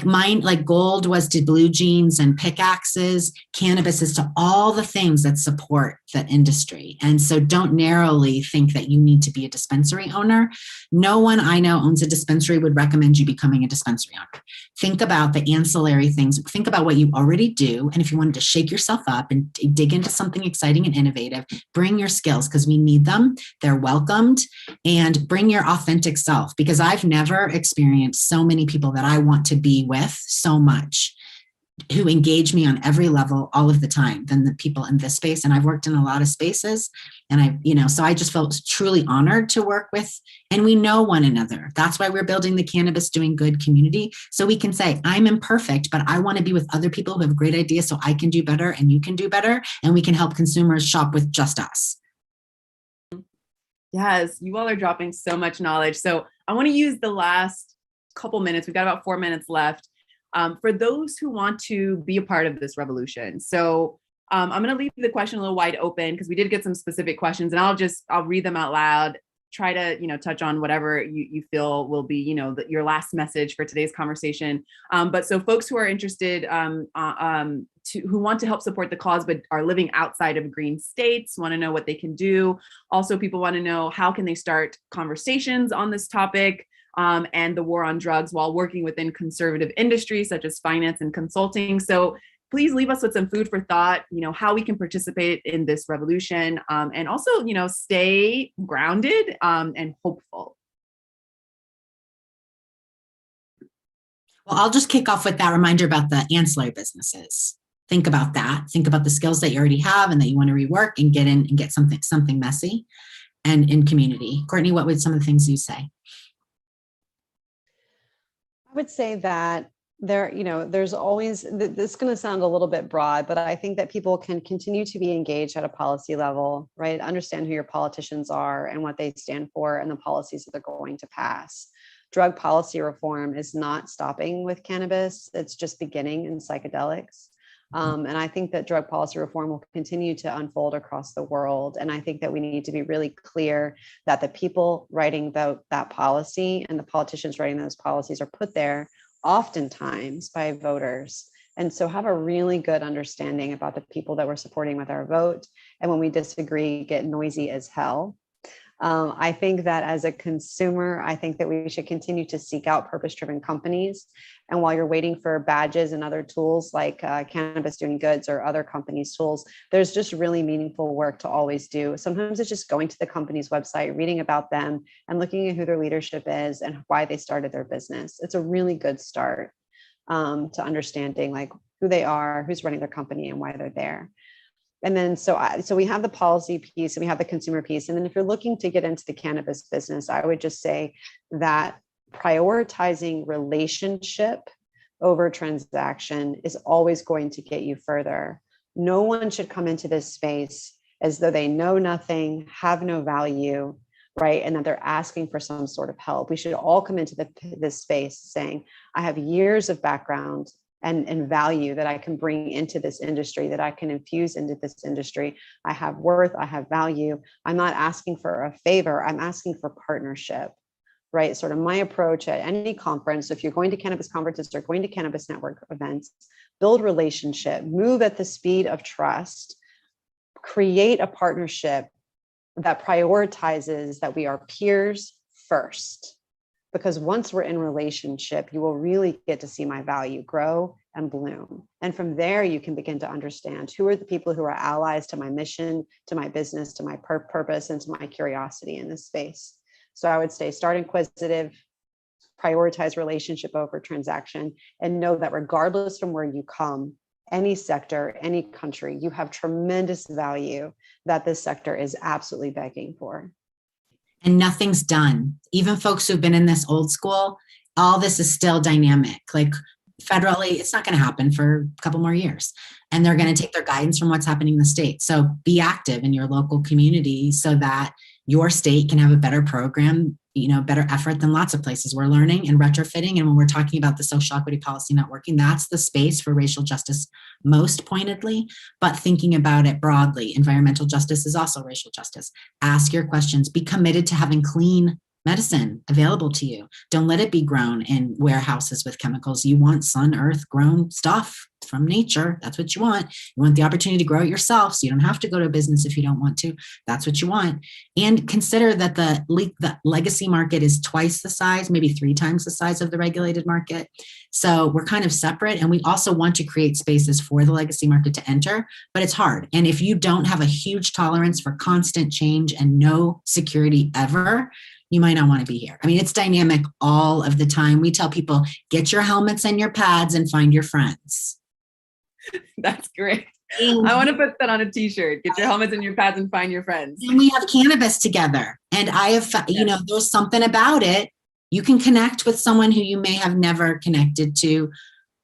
Mine, gold was to blue jeans and pickaxes. Cannabis is to all the things that support that industry. And so don't narrowly think that you need to be a dispensary owner. No one I know owns a dispensary would recommend you becoming a dispensary owner. Think about the ancillary things. Think about what you already do. And if you wanted to shake yourself up and dig into something exciting and innovative, bring your skills, because we need them. They're welcomed. And bring your authentic self, because I've never experienced so many people that I want to be with so much, who engage me on every level all of the time, than the people in this space. And I've worked in a lot of spaces, and so I just felt truly honored to work with, and we know one another. That's why we're building the Cannabis Doing Good community. So we can say, I'm imperfect, but I want to be with other people who have great ideas so I can do better and you can do better, and we can help consumers shop with just us. Yes, you all are dropping so much knowledge. So I want to use the last couple minutes. We've got about 4 minutes left for those who want to be a part of this revolution. So I'm going to leave the question a little wide open, because we did get some specific questions, and I'll read them out loud. try to, touch on whatever you feel will be, your last message for today's conversation. But so folks who are interested, who want to help support the cause but are living outside of green states, want to know what they can do. Also, people want to know how can they start conversations on this topic and the war on drugs while working within conservative industries such as finance and consulting. So please leave us with some food for thought, how we can participate in this revolution, and also, stay grounded and hopeful. Well, I'll just kick off with that reminder about the ancillary businesses. Think about that. Think about the skills that you already have and that you want to rework and get in and get something messy and in community. Courtney, what would some of the things you say? I would say that there's always, this is going to sound a little bit broad, but I think that people can continue to be engaged at a policy level, right? Understand who your politicians are and what they stand for and the policies that they're going to pass. Drug policy reform is not stopping with cannabis. It's just beginning in psychedelics. And I think that drug policy reform will continue to unfold across the world. And I think that we need to be really clear that the people writing that policy and the politicians writing those policies are put there oftentimes by voters. And so have a really good understanding about the people that we're supporting with our vote. And when we disagree, get noisy as hell. I think that as a consumer, I think that we should continue to seek out purpose-driven companies. And while you're waiting for badges and other tools like Cannabis Doing Goods or other companies' tools, there's just really meaningful work to always do. Sometimes it's just going to the company's website, reading about them, and looking at who their leadership is and why they started their business. It's a really good start to understanding like who they are, who's running their company, and why they're there. And then, so we have the policy piece and we have the consumer piece. And then if you're looking to get into the cannabis business, I would just say that prioritizing relationship over transaction is always going to get you further. No one should come into this space as though they know nothing, have no value, right? And that they're asking for some sort of help. We should all come into this space saying, I have years of background and value that I can bring into this industry, that I can infuse into this industry. I have worth, I have value. I'm not asking for a favor, I'm asking for partnership, right? Sort of my approach at any conference, if you're going to cannabis conferences or going to cannabis network events, build relationship, move at the speed of trust, create a partnership that prioritizes that we are peers first. Because once we're in relationship, you will really get to see my value grow and bloom. And from there, you can begin to understand who are the people who are allies to my mission, to my business, to my purpose, and to my curiosity in this space. So I would say start inquisitive, prioritize relationship over transaction, and know that regardless from where you come, any sector, any country, you have tremendous value that this sector is absolutely begging for. And nothing's done. Even folks who've been in this old school, all this is still dynamic. Like federally, it's not going to happen for a couple more years. And they're going to take their guidance from what's happening in the state. So be active in your local community so that your state can have a better program, better effort than lots of places. We're learning and retrofitting. And when we're talking about the social equity policy not working, that's the space for racial justice most pointedly, but thinking about it broadly. Environmental justice is also racial justice. Ask your questions. Be committed to having clean medicine available to you. Don't let it be grown in warehouses with chemicals. You want sun, earth grown stuff from nature. That's what you want. You want the opportunity to grow it yourself, so you don't have to go to a business if you don't want to. That's what you want. And consider that the legacy market is twice the size, maybe 3 times the size of the regulated market. So we're kind of separate. And we also want to create spaces for the legacy market to enter, but it's hard. And if you don't have a huge tolerance for constant change and no security ever, you might not want to be here. I mean, it's dynamic all of the time. We tell people, get your helmets and your pads and find your friends. That's great. I want to put that on a t-shirt. Get your helmets and your pads and find your friends. And we have cannabis together. And I have, there's something about it. You can connect with someone who you may have never connected to.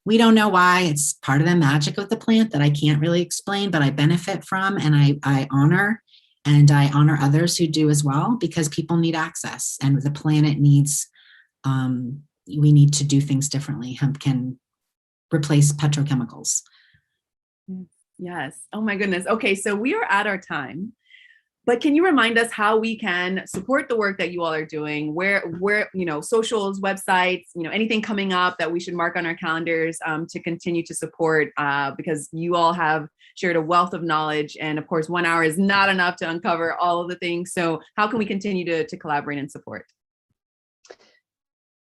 We don't know why. It's part of the magic of the plant that I can't really explain, but I benefit from and I honor. And I honor others who do as well, because people need access and the planet needs, we need to do things differently. Hemp can replace petrochemicals. Yes. Oh my goodness. Okay. So we are at our time. But can you remind us how we can support the work that you all are doing? Where socials, websites, anything coming up that we should mark on our calendars to continue to support, because you all have shared a wealth of knowledge. And of course, 1 hour is not enough to uncover all of the things. So how can we continue to collaborate and support?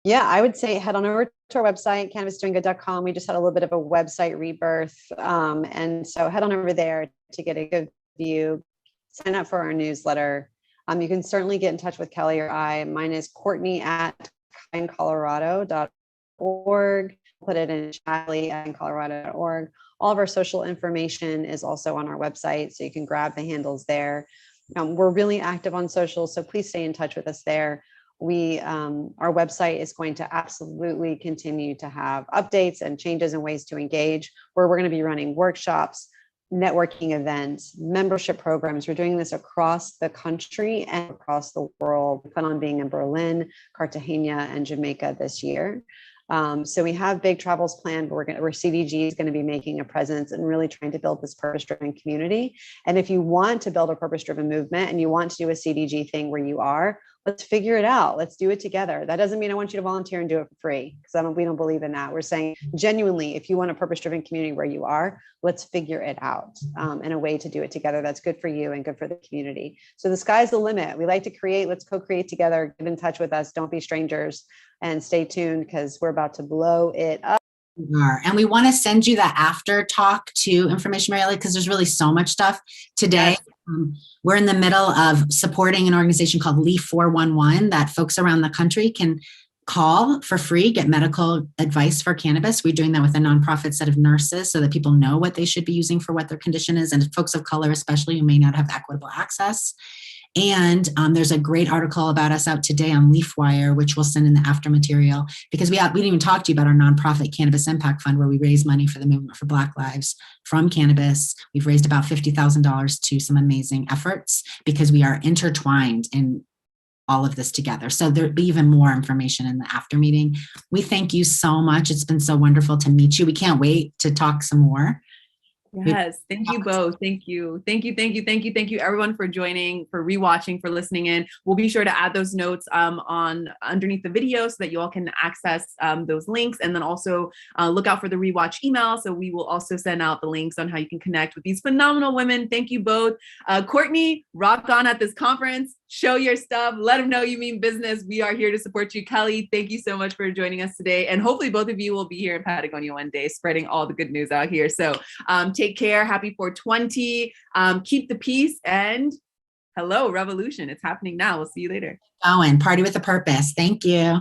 Yeah, I would say head on over to our website, cannabisdoinggood.com. We just had a little bit of a website rebirth. And so head on over there to get a good view. Sign up for our newsletter. You can certainly get in touch with Kelly or I. Mine is Courtney at colorado.org. Put it in at colorado.org. All of our social information is also on our website, so you can grab the handles there. We're really active on social, so please stay in touch with us there. Our website is going to absolutely continue to have updates and changes and ways to engage, where we're going to be running workshops, networking events, membership programs. We're doing this across the country and across the world. We plan on being in Berlin, Cartagena, and Jamaica this year. So we have big travels planned, but where CDG is going to be making a presence and really trying to build this purpose-driven community. And if you want to build a purpose-driven movement and you want to do a CDG thing where you are, let's figure it out. Let's do it together. That doesn't mean I want you to volunteer and do it for free, because we don't believe in that. We're saying genuinely, if you want a purpose-driven community where you are, let's figure it out in a way to do it together that's good for you and good for the community. So the sky's the limit. We like to create. Let's co-create together. Get in touch with us. Don't be strangers, and stay tuned because we're about to blow it up. And we want to send you that after talk to information, Mariela, because there's really so much stuff today. Yes. We're in the middle of supporting an organization called LEAF 411 that folks around the country can call for free, get medical advice for cannabis. We're doing that with a nonprofit set of nurses so that people know what they should be using for what their condition is, and folks of color especially who may not have equitable access. And there's a great article about us out today on LeafWire, which we'll send in the after material, because we didn't even talk to you about our nonprofit Cannabis Impact Fund, where we raise money for the movement for Black lives from cannabis. We've raised about $50,000 to some amazing efforts because we are intertwined in all of this together. So there'll be even more information in the after meeting. We thank you so much. It's been so wonderful to meet you. We can't wait to talk some more. Yes. Thank you both. Thank you. Thank you. Thank you. Thank you. Thank you everyone for joining, for rewatching, for listening in. We'll be sure to add those notes on underneath the video so that you all can access those links, and then also look out for the rewatch email. So we will also send out the links on how you can connect with these phenomenal women. Thank you both. Courtney, rock on at this conference. Show your stuff. Let them know you mean business. We are here to support you. Kelly, thank you so much for joining us today. And hopefully both of you will be here in Patagonia one day, spreading all the good news out here. So take care. Happy 420. Keep the peace, and hello, revolution. It's happening now. We'll see you later. Oh, and party with a purpose. Thank you.